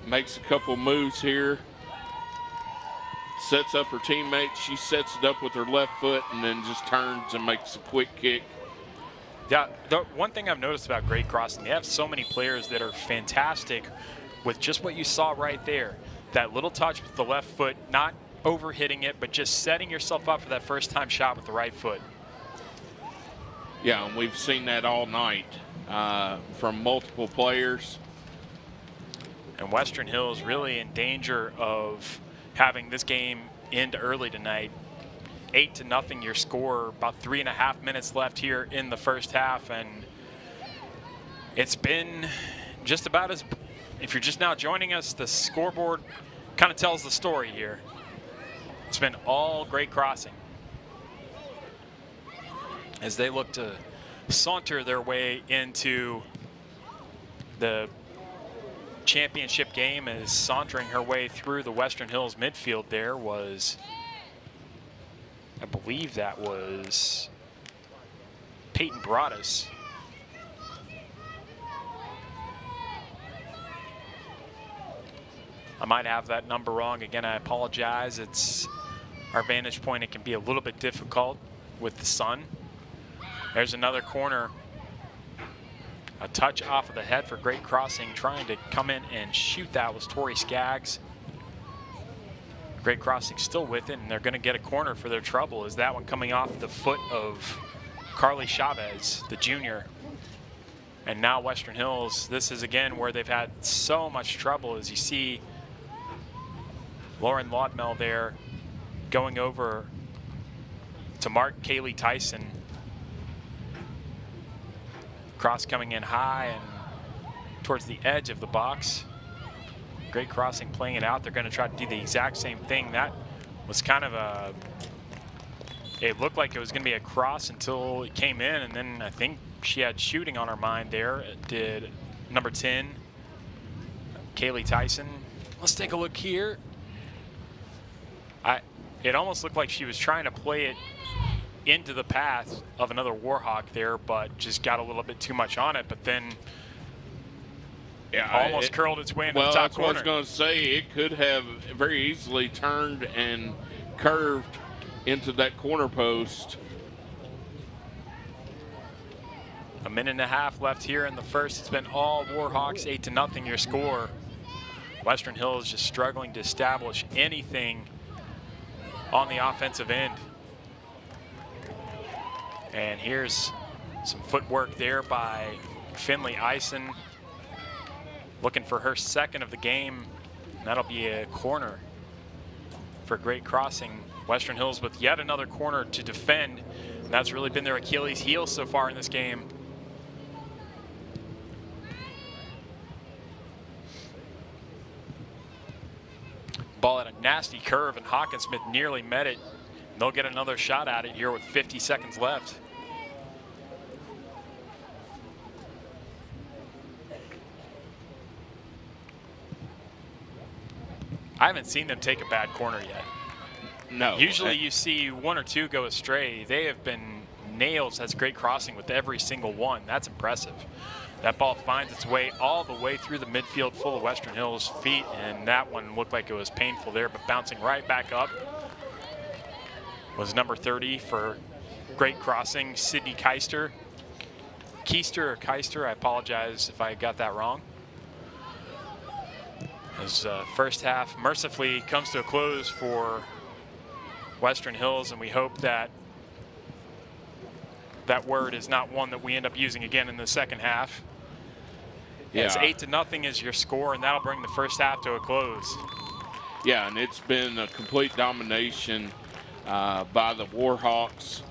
Makes a couple moves here, sets up her teammate. She sets it up with her left foot and then just turns and makes a quick kick. Yeah, the one thing I've noticed about Great Crossing, they have so many players that are fantastic with just what you saw right there. That little touch with the left foot, not overhitting it, but just setting yourself up for that first time shot with the right foot. Yeah, and we've seen that all night. from multiple players. And Western Hills really in danger of having this game end early tonight. 8-0 your score, about 3.5 minutes left here in the first half, and it's been just about as, if you're just now joining us, the scoreboard kind of tells the story here. It's been all great crossing as they look to saunter their way into the championship game. As sauntering her way through the Western Hills midfield there was, I believe that was Peyton Broadus. I might have that number wrong. Again, I apologize. It's our vantage point. It can be a little bit difficult with the sun. There's another corner. A touch off of the head for great crossing. Trying to come in and shoot that was Tori Skaggs. Great crossing still with it, and they're going to get a corner for their trouble. Is that one coming off the foot of Carly Chavez, the junior. And now Western Hills, this is again where they've had so much trouble, as you see Lauren Laudmel there going over to mark Kaylee Tyson. Cross coming in high and towards the edge of the box. Great crossing, playing it out. They're going to try to do the exact same thing. That was kind of a, it looked like it was going to be a cross until it came in, and then I think she had shooting on her mind there. It did number 10, Kaylee Tyson. Let's take a look here. It almost looked like she was trying to play it into the path of another Warhawk there, but just got a little bit too much on it. But then almost curled its way into the top that's corner. what I was going to say. It could have very easily turned and curved into that corner post. A minute and a half left here in the first. It's been all Warhawks, 8-0 your score. Western Hills just struggling to establish anything on the offensive end. And here's some footwork there by Finley Eisen, looking for her second of the game. That'll be a corner for great crossing. Western Hills with yet another corner to defend. And that's really been their Achilles heel so far in this game. Ball at a nasty curve, and Hawkinsmith nearly met it. And they'll get another shot at it here with 50 seconds left. I haven't seen them take a bad corner yet. No. Usually you see one or two go astray. They have been nails. That's great crossing with every single one. That's impressive. That ball finds its way all the way through the midfield full of Western Hills feet, and that one looked like it was painful there, but bouncing right back up was number 30 for great crossing, Sydney Keister. Keister or Keister, I apologize if I got that wrong. As first half mercifully comes to a close for Western Hills, and we hope that that word is not one that we end up using again in the second half. Yeah. It's 8-0 is your score, and that'll bring the first half to a close. Yeah, and it's been a complete domination by the Warhawks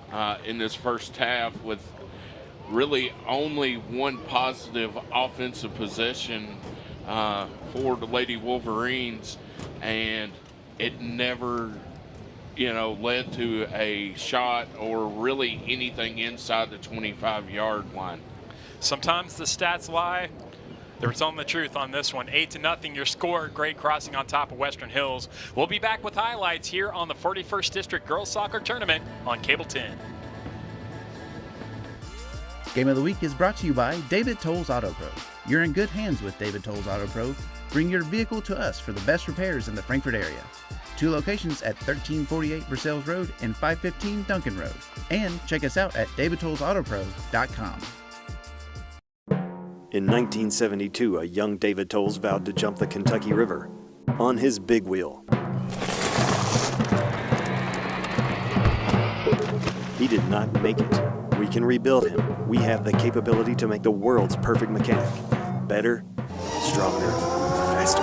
in this first half, with really only one positive offensive possession for the Lady Wolverines, and it never, led to a shot or really anything inside the 25-yard line. Sometimes the stats lie. They were telling the truth on this one. 8-0 your score. Great crossing on top of Western Hills. We'll be back with highlights here on the 41st District Girls Soccer Tournament on Cable 10. Game of the Week is brought to you by David Tolles Auto Pro. You're in good hands with David Tolles Auto Pro. Bring your vehicle to us for the best repairs in the Frankfort area. 2 locations at 1348 Versailles Road and 515 Duncan Road. And check us out at davidtollsautopro.com. In 1972, a young David Tolles vowed to jump the Kentucky River on his big wheel. He did not make it. we can rebuild him, we have the capability to make the world's perfect mechanic. Better, stronger, faster.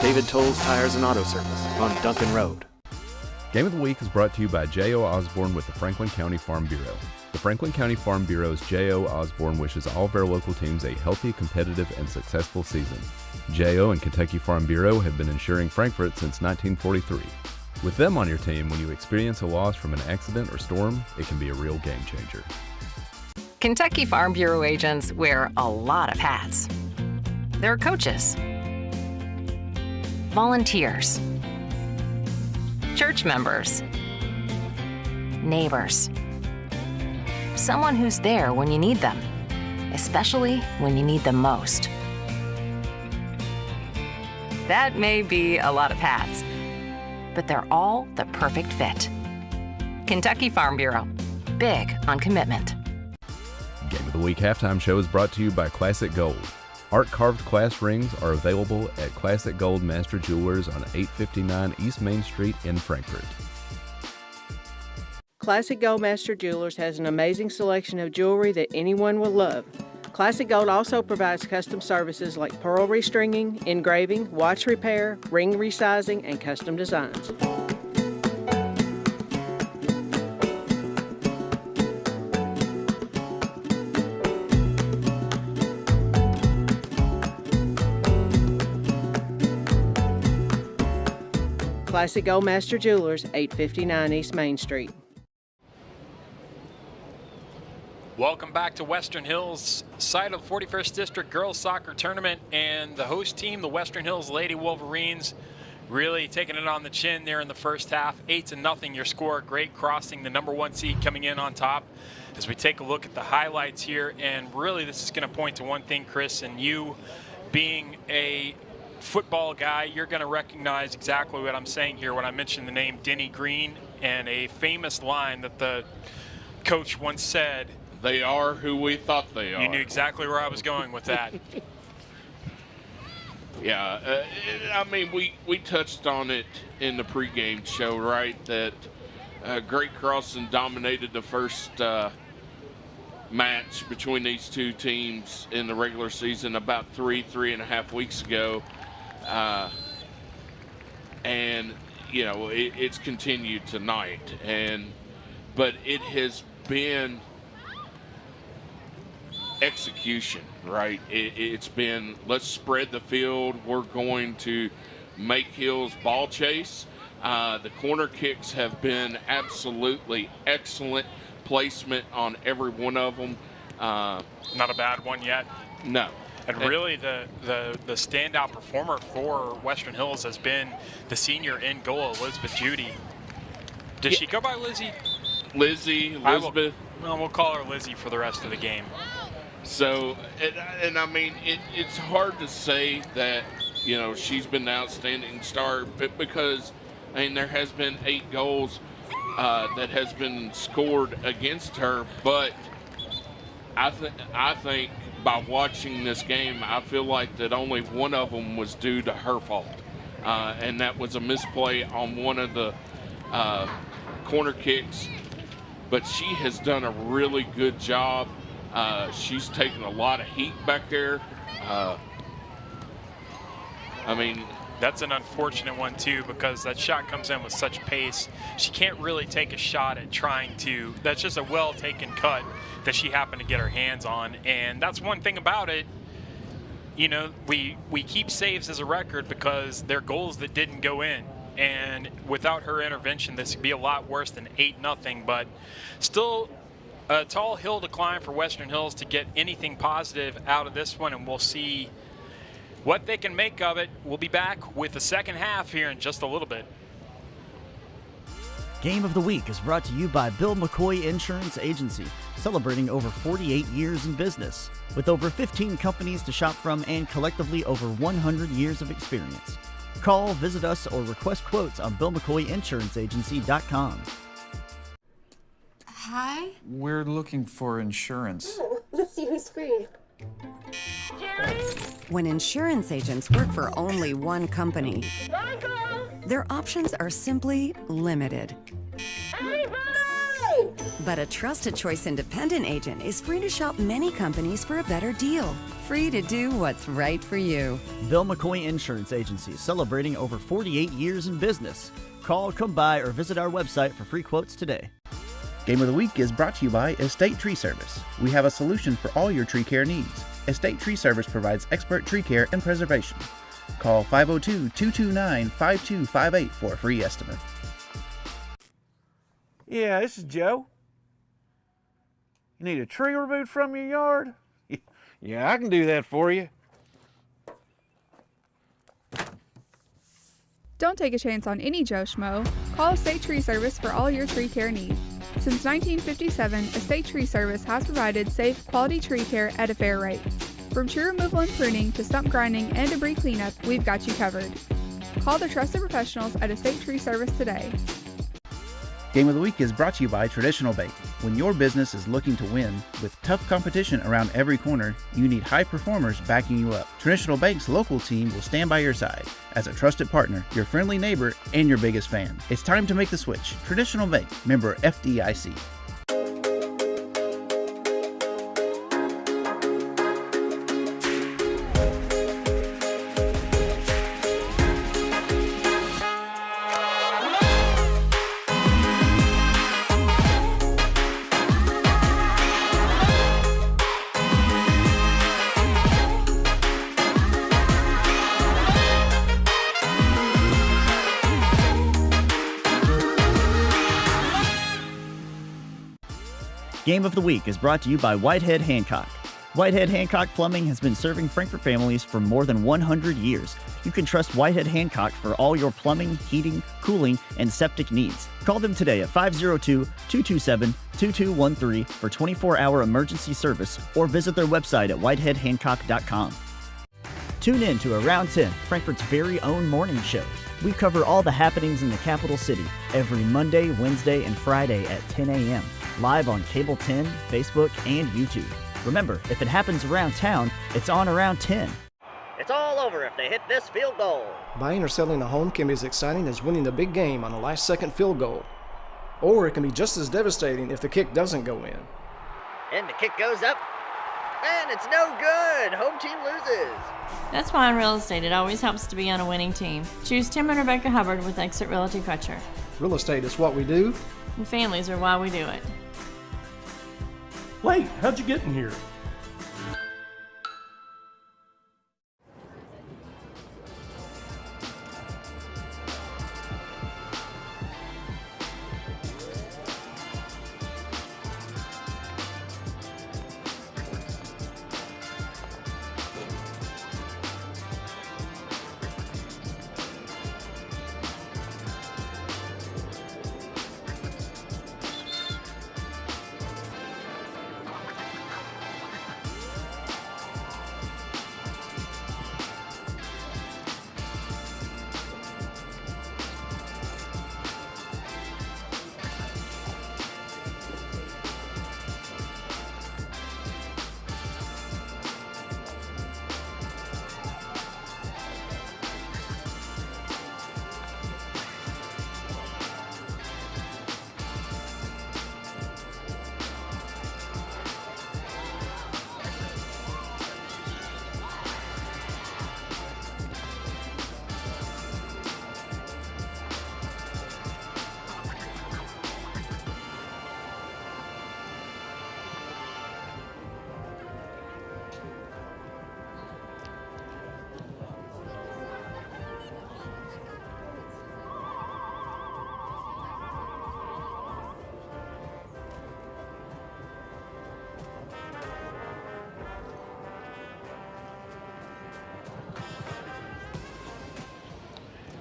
David Tolles Tires and Auto Service on Duncan Road. Game of the Week is brought to you by J.O. Osborne with the Franklin County Farm Bureau. The Franklin County Farm Bureau's J.O. Osborne wishes all of our local teams a healthy, competitive, and successful season. J.O. and Kentucky Farm Bureau have been insuring Frankfort since 1943. With them on your team, when you experience a loss from an accident or storm, it can be a real game changer. Kentucky Farm Bureau agents wear a lot of hats. They're coaches, volunteers, church members, neighbors, someone who's there when you need them, especially when you need them most. That may be a lot of hats, but they're all the perfect fit. Kentucky Farm Bureau, big on commitment. Game of the Week halftime show is brought to you by Classic Gold. Art-carved class rings are available at Classic Gold Master Jewelers on 859 East Main Street in Frankfort. Classic Gold Master Jewelers has an amazing selection of jewelry that anyone will love. Classic Gold also provides custom services like pearl restringing, engraving, watch repair, ring resizing, and custom designs. Classic Gold Master Jewelers, 859 East Main Street. Welcome back to Western Hills, site of 41st District Girls Soccer Tournament, and the host team, the Western Hills Lady Wolverines, really taking it on the chin there in the first half. 8-0 your score. Great crossing, the #1 seed coming in on top. As we take a look at the highlights here, and really this is going to point to one thing, Chris, and you being a football guy, you're going to recognize exactly what I'm saying here when I mention the name Denny Green and a famous line that the coach once said, "They are who we thought they are." You knew exactly where I was going with that. Yeah, I mean, we touched on it in the pregame show, right, that Great Crossan dominated the first match between these two teams in the regular season about 3.5 weeks ago. And, you know, it's continued tonight. But it has been execution, right? It's been, let's spread the field. We're going to make Hills ball chase. The corner kicks have been absolutely excellent placement on every one of them. Not a bad one yet. No. And really the standout performer for Western Hills has been the senior in goal, Elizabeth Judy. Does she go by Lizzie? Elizabeth. Well, we'll call her Lizzie for the rest of the game. So, and I mean, it's hard to say that, you know, she's been the outstanding star, but because, I mean, there has been 8 goals that has been scored against her, but I think by watching this game, I feel like that only one of them was due to her fault, and that was a misplay on one of the corner kicks. But she has done a really good job. She's taken a lot of heat back there. I mean, that's an unfortunate one too, because that shot comes in with such pace. She can't really take a shot at trying to, that's just a well-taken cut that she happened to get her hands on. And that's one thing about it, you know, we keep saves as a record because they're goals that didn't go in. And without her intervention, this would be a lot worse than 8-0, but still a tall hill to climb for Western Hills to get anything positive out of this one, and we'll see what they can make of it. We'll be back with the second half here in just a little bit. Game of the Week is brought to you by Bill McCoy Insurance Agency, celebrating over 48 years in business. With over 15 companies to shop from and collectively over 100 years of experience. Call, visit us, or request quotes on BillMcCoyInsuranceAgency.com. Hi? We're looking for insurance. Oh, let's see who's free. When insurance agents work for only one company, their options are simply limited. But a Trusted Choice independent agent is free to shop many companies for a better deal. Free to do what's right for you. Bill McCoy Insurance Agency, celebrating over 48 years in business. Call, come by, or visit our website for free quotes today. Game of the Week is brought to you by Estate Tree Service. We have a solution for all your tree care needs. Estate Tree Service provides expert tree care and preservation. Call 502-229-5258 for a free estimate. Yeah, this is Joe. You need a tree removed from your yard? Yeah, I can do that for you. Don't take a chance on any Joe Schmo. Call Estate Tree Service for all your tree care needs. Since 1957, Estate Tree Service has provided safe, quality tree care at a fair rate. From tree removal and pruning to stump grinding and debris cleanup, we've got you covered. Call the trusted professionals at Estate Tree Service today. Game of the Week is brought to you by Traditional Bank. When your business is looking to win, with tough competition around every corner, you need high performers backing you up. Traditional Bank's local team will stand by your side as a trusted partner, your friendly neighbor, and your biggest fan. It's time to make the switch. Traditional Bank, member FDIC. Game of the Week is brought to you by Whitehead Hancock. Whitehead Hancock Plumbing has been serving Frankfort families for more than 100 years. You can trust Whitehead Hancock for all your plumbing, heating, cooling, and septic needs. Call them today at 502-227-2213 for 24-hour emergency service or visit their website at whiteheadhancock.com. Tune in to Around 10, Frankfort's very own morning show. We cover all the happenings in the capital city every Monday, Wednesday, and Friday at 10 a.m. live on Cable 10, Facebook, and YouTube. Remember, if it happens around town, it's on Around 10. It's all over if they hit this field goal. Buying or selling a home can be as exciting as winning the big game on a last-second field goal. Or it can be just as devastating if the kick doesn't go in. And the kick goes up, and it's no good. Home team loses. That's why in real estate it always helps to be on a winning team. Choose Tim and Rebecca Hubbard with Exit Realty Crutcher. Real estate is what we do. And families are why we do it. Wait, how'd you get in here?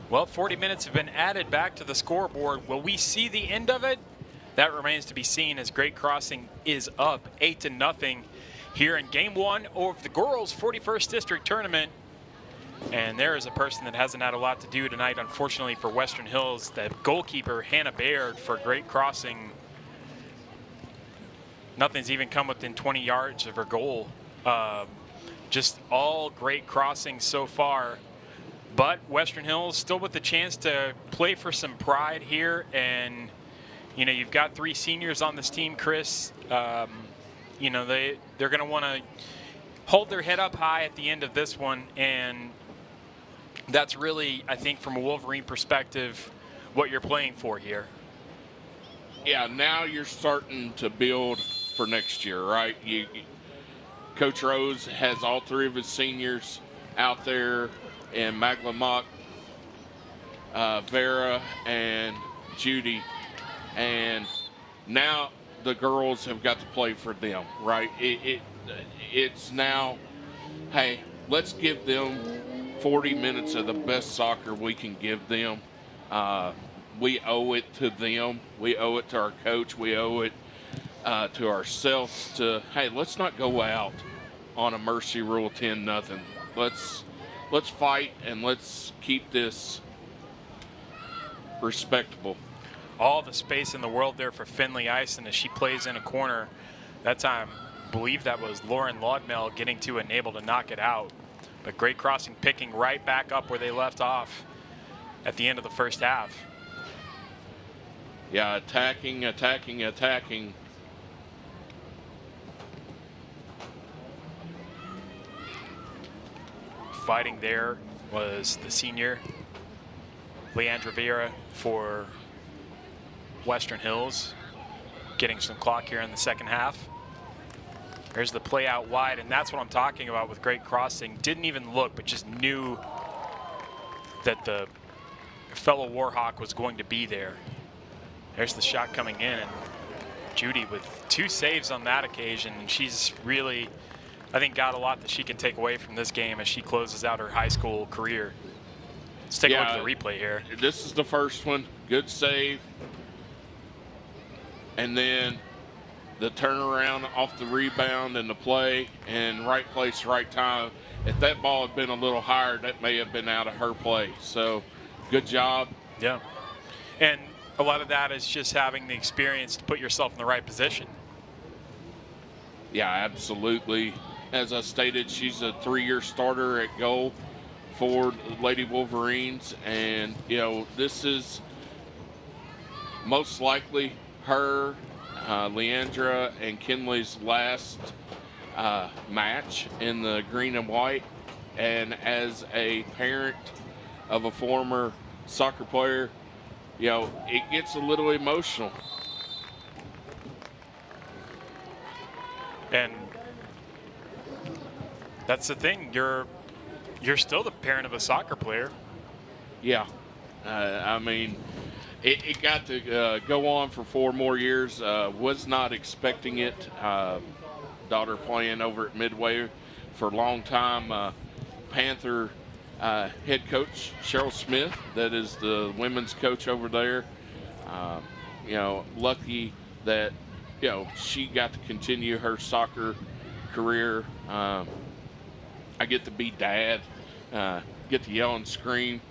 Well, 40 minutes have been added back to the scoreboard. Will we see the end of it? That remains to be seen as Great Crossing is up 8-0 here in Game 1 of the girls' 41st District Tournament. And there is a person that hasn't had a lot to do tonight, unfortunately, for Western Hills. The goalkeeper, Hannah Baird, for Great Crossing. Nothing's even come within 20 yards of her goal Just all great crossings so far. But Western Hills still with the chance to play for some pride here. And, you know, you've got 3 seniors on this team, Chris. You know, they're going to want to hold their head up high at the end of this one. And that's really, I think, from a Wolverine perspective, what you're playing for here. Yeah, now you're starting to build for next year, right? Coach Rose has all 3 of his seniors out there, and Maglamock, Vera, and Judy. And now the girls have got to play for them, right? It's now, hey, let's give them 40 minutes of the best soccer we can give them. We owe it to them. We owe it to our coach. We owe it to ourselves to, hey, let's not go out on a mercy rule 10-0. Let's fight and let's keep this respectable. All the space in the world there for Finley Ison as she plays in a corner. That time, I believe that was Lauren Laudmel getting to and able to knock it out. But great crossing, picking right back up where they left off at the end of the first half. Yeah, attacking. Fighting there was the senior, Leandra Vera for Western Hills, getting some clock here in the second half. There's the play out wide, and that's what I'm talking about with great crossing. Didn't even look, but just knew that the fellow Warhawk was going to be there. There's the shot coming in, and Judy with 2 saves on that occasion, and she's really, I think, got a lot that she can take away from this game as she closes out her high school career. Let's take a look at the replay here. This is the first one. Good save. And then the turnaround off the rebound and the play, and right place, right time. If that ball had been a little higher, that may have been out of her play. So, good job. Yeah. And a lot of that is just having the experience to put yourself in the right position. Yeah, absolutely. As I stated, she's a 3-year starter at goal for Lady Wolverines. And, you know, this is most likely her, Leandra, and Kinley's last match in the green and white. And as a parent of a former soccer player, you know, it gets a little emotional. And that's the thing. You're still the parent of a soccer player. Yeah. I mean, it got to go on for 4 more years. Was not expecting it. Daughter playing over at Midway for a long time. Panther head coach Cheryl Smith, that is the women's coach over there. You know, lucky that, you know, she got to continue her soccer career. I get to be dad, get to yell and scream,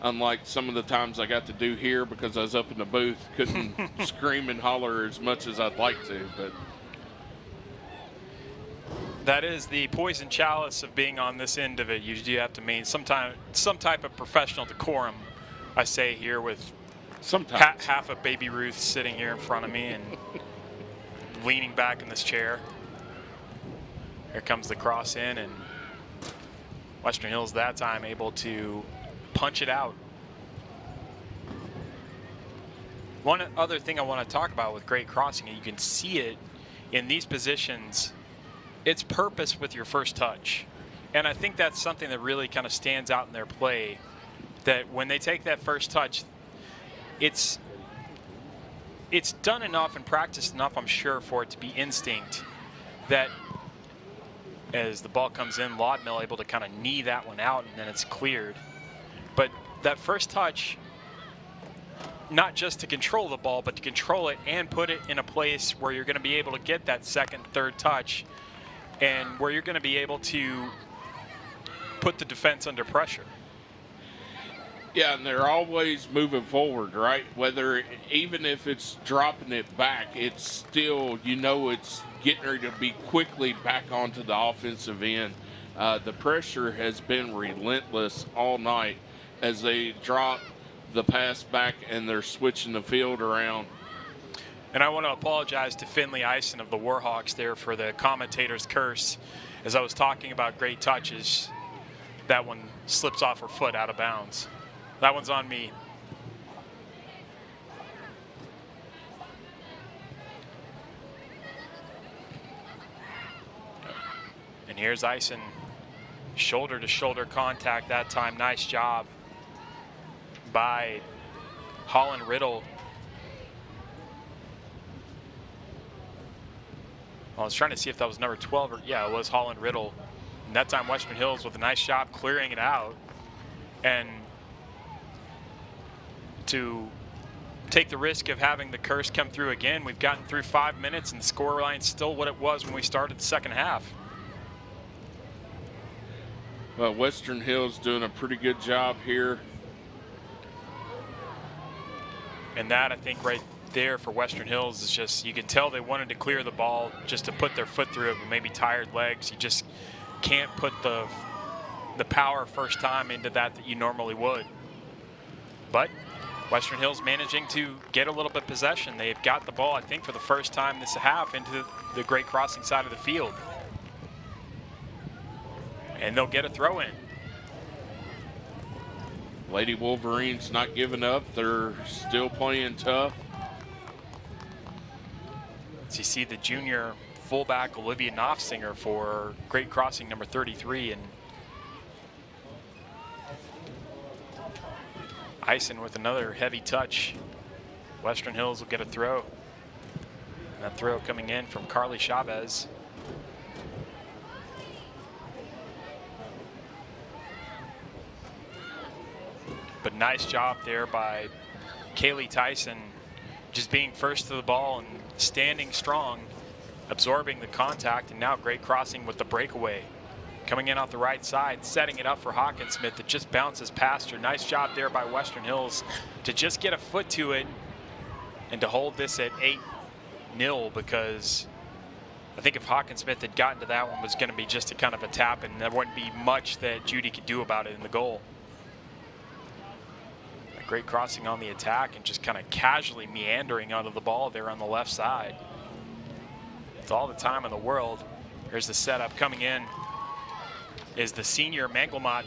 unlike some of the times I got to do here because I was up in the booth, couldn't scream and holler as much as I'd like to. But that is the poison chalice of being on this end of it. You do have to maintain some type of professional decorum, I say here, with half of Baby Ruth sitting here in front of me and leaning back in this chair. Here comes the cross in, and Western Hills that time able to punch it out. One other thing I want to talk about with great crossing, and you can see it in these positions, it's purpose with your first touch. And I think that's something that really kind of stands out in their play, that when they take that first touch, it's done enough and practiced enough, I'm sure, for it to be instinct, that as the ball comes in, Laudmill able to kind of knee that one out, and then it's cleared. But that first touch, not just to control the ball, but to control it and put it in a place where you're going to be able to get that second, third touch, and where you're going to be able to put the defense under pressure. Yeah, and they're always moving forward, right? Whether, even if it's dropping it back, it's still, it's getting ready to be quickly back onto the offensive end. The pressure has been relentless all night as they drop the pass back and they're switching the field around. And I want to apologize to Finley Eisen of the Warhawks there for the commentator's curse. As I was talking about great touches, that one slips off her foot out of bounds. That one's on me. And here's Eisen. Shoulder-to-shoulder contact that time. Nice job by Holland Riddle. I was trying to see if that was number 12 or, yeah, it was Holland Riddle. And that time Western Hills with a nice job clearing it out. And to take the risk of having the curse come through again, we've gotten through 5 minutes and the scoreline's still what it was when we started the second half. Well, Western Hills doing a pretty good job here. And that, I think, right there for Western Hills is just, you can tell they wanted to clear the ball just to put their foot through it, but maybe tired legs. You just can't put the power first time into that you normally would. But Western Hills managing to get a little bit of possession. They've got the ball, I think, for the first time this half into the Great Crossing side of the field. And they'll get a throw in. Lady Wolverines not giving up. They're still playing tough. So you see the junior fullback Olivia Knopfsinger for Great Crossing number 33, and Eisen with another heavy touch. Western Hills will get a throw. And that throw coming in from Carly Chavez. But nice job there by Kaylee Tyson, just being first to the ball and standing strong, absorbing the contact, and now Great Crossing with the breakaway. Coming in off the right side, setting it up for Hawkinsmith that just bounces past her. Nice job there by Western Hills to just get a foot to it and to hold this at 8-0, because I think if Hawkinsmith had gotten to that one, was going to be just a kind of a tap, and there wouldn't be much that Judy could do about it in the goal. A Great Crossing on the attack and just kind of casually meandering out of the ball there on the left side. With all the time in the world, here's the setup coming in. Is the senior Mangelmott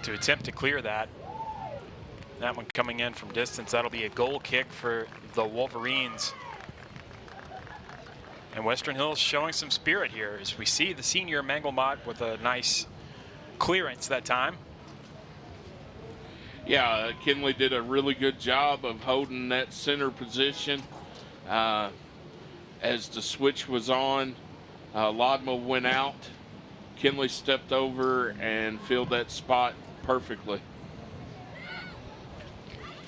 to attempt to clear that. That one coming in from distance. That'll be a goal kick for the Wolverines. And Western Hills showing some spirit here as we see the senior Mangelmott with a nice clearance that time. Yeah, Kinley did a really good job of holding that center position. As the switch was on, Lodma went out. Kinley stepped over and filled that spot perfectly.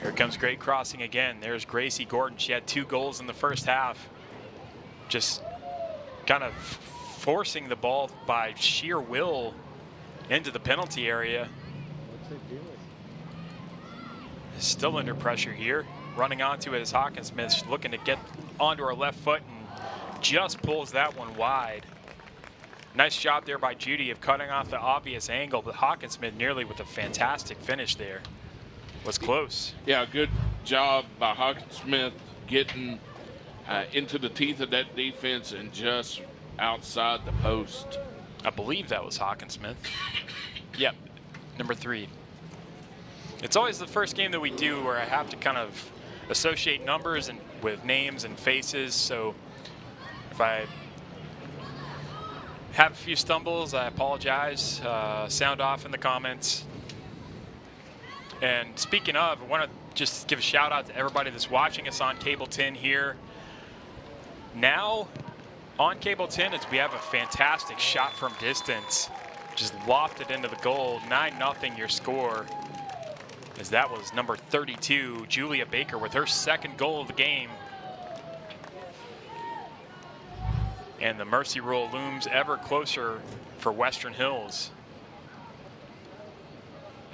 Here comes Great Crossing again. There's Gracie Gordon. She had 2 goals in the first half. Just kind of forcing the ball by sheer will into the penalty area. Still under pressure here. Running onto it is Hawkinsmith, looking to get onto her left foot and just pulls that one wide. Nice job there by Judy of cutting off the obvious angle, but Hawkinsmith nearly with a fantastic finish there. Was close. Yeah, good job by Hawkinsmith getting into the teeth of that defense and just outside the post. I believe that was Hawkinsmith. Yep, number 3. It's always the first game that we do where I have to kind of associate numbers and with names and faces, so if I have a few stumbles, I apologize. Sound off in the comments. And speaking of, I want to just give a shout out to everybody that's watching us on Cable 10 here. Now on Cable 10, we have a fantastic shot from distance. Just lofted into the goal. 9-0 your score. As that was number 32, Julia Baker, with her second goal of the game. And the mercy rule looms ever closer for Western Hills.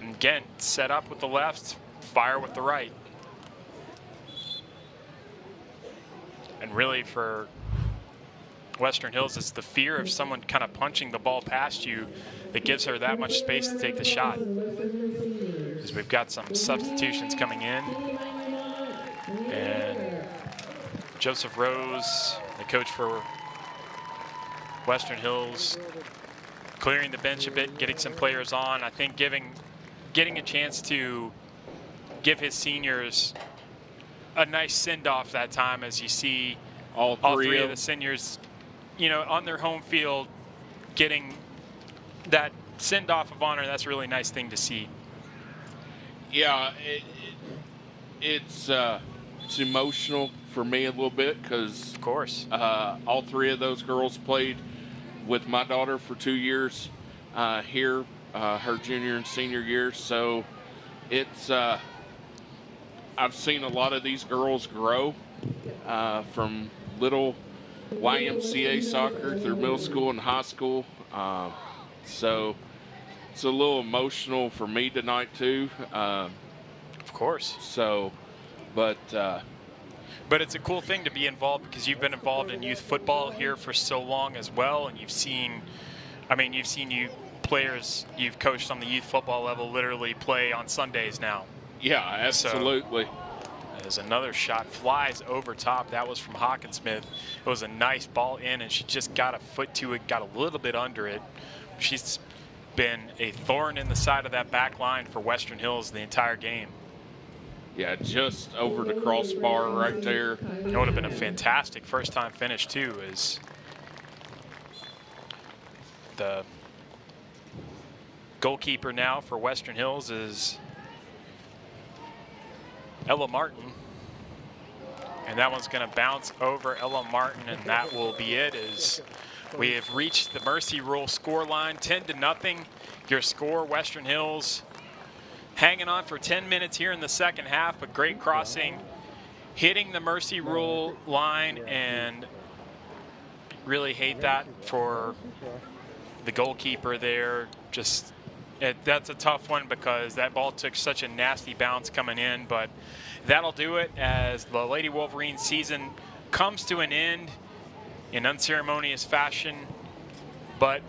And again, set up with the left, fire with the right. And really for Western Hills, it's the fear of someone kind of punching the ball past you that gives her that much space to take the shot. Because we've got some substitutions coming in. And Joseph Rose, the coach for Western Hills, clearing the bench a bit, getting some players on. I think getting a chance to give his seniors a nice send-off that time, as you see all three of the seniors, you know, on their home field getting that send-off of honor. That's a really nice thing to see. Yeah, it's emotional for me a little bit because, of course, all three of those girls played with my daughter for 2 years here, her junior and senior years. So it's I've seen a lot of these girls grow from little YMCA soccer through middle school and high school. So it's a little emotional for me tonight too. Of course. So, but it's a cool thing to be involved, because you've been involved in youth football here for so long as well, and you've seen you players you've coached on the youth football level literally play on Sundays now. Yeah, absolutely. So, as another shot flies over top, that was from Hawkinsmith. It was a nice ball in, and she just got a foot to it, got a little bit under it. She's been a thorn in the side of that back line for Western Hills the entire game. Yeah, just over the crossbar right there. It would have been a fantastic first-time finish too, as the goalkeeper now for Western Hills is Ella Martin. And that one's going to bounce over Ella Martin, and that will be it, as we have reached the Mercy Rule score line, 10-0. Your score, Western Hills hanging on for 10 minutes here in the second half, but great crossing, hitting the Mercy Rule line, and really hate that for the goalkeeper there. Just that's a tough one, because that ball took such a nasty bounce coming in, but that'll do it as the Lady Wolverine season comes to an end in unceremonious fashion. But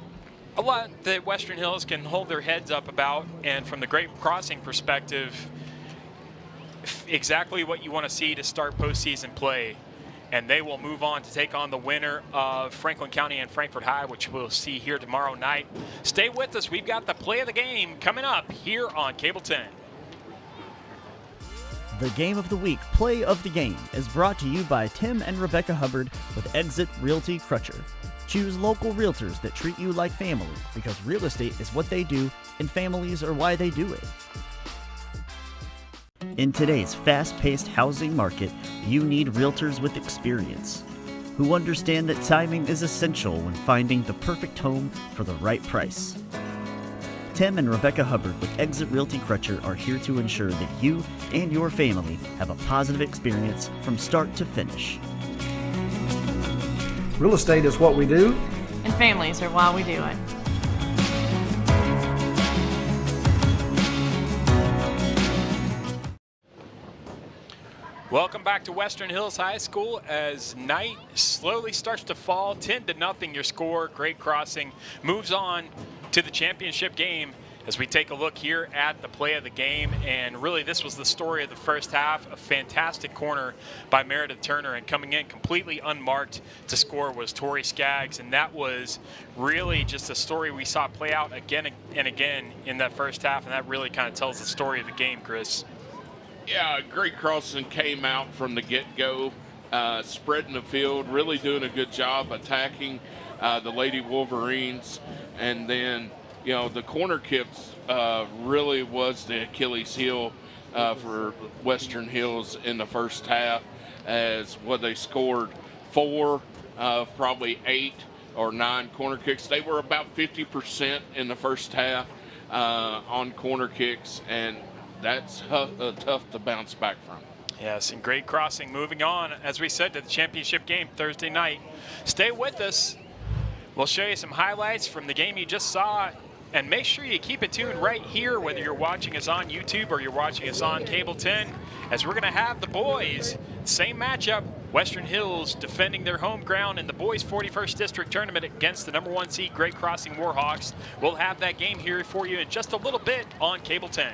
a lot that Western Hills can hold their heads up about, and from the great crossing perspective, exactly what you want to see to start postseason play. And they will move on to take on the winner of Franklin County and Frankfort High, which we'll see here tomorrow night. Stay with us. We've got the play of the game coming up here on Cable 10. The Game of the Week, Play of the Game, is brought to you by Tim and Rebecca Hubbard with Exit Realty Crutcher. Choose local realtors that treat you like family, because real estate is what they do and families are why they do it. In today's fast-paced housing market, you need realtors with experience who understand that timing is essential when finding the perfect home for the right price. Tim and Rebecca Hubbard with Exit Realty Crutcher are here to ensure that you and your family have a positive experience from start to finish. Real estate is what we do, and families are why we do it. Welcome back to Western Hills High School as night slowly starts to fall. 10-0 your score. Great crossing moves on to the championship game as we take a look here at the play of the game. And really, this was the story of the first half. A fantastic corner by Meredith Turner, and coming in completely unmarked to score was Tori Skaggs. And that was really just a story we saw play out again and again in that first half. And that really kind of tells the story of the game, Chris. Yeah, great crossing came out from the get-go, spreading the field, really doing a good job attacking the Lady Wolverines. And then, you know, the corner kicks really was the Achilles heel for Western Hills in the first half, as they scored 4, probably 8 or 9 corner kicks. They were about 50% in the first half on corner kicks, and that's tough to bounce back from. Yes, and great crossing. Moving on, as we said, to the championship game Thursday night. Stay with us. We'll show you some highlights from the game you just saw And make sure you keep it tuned right here, whether you're watching us on YouTube or you're watching us on Cable 10, as we're going to have the boys, same matchup, Western Hills defending their home ground in the boys 41st District Tournament against the #1 seed Great Crossing Warhawks. We'll have that game here for you in just a little bit on Cable 10.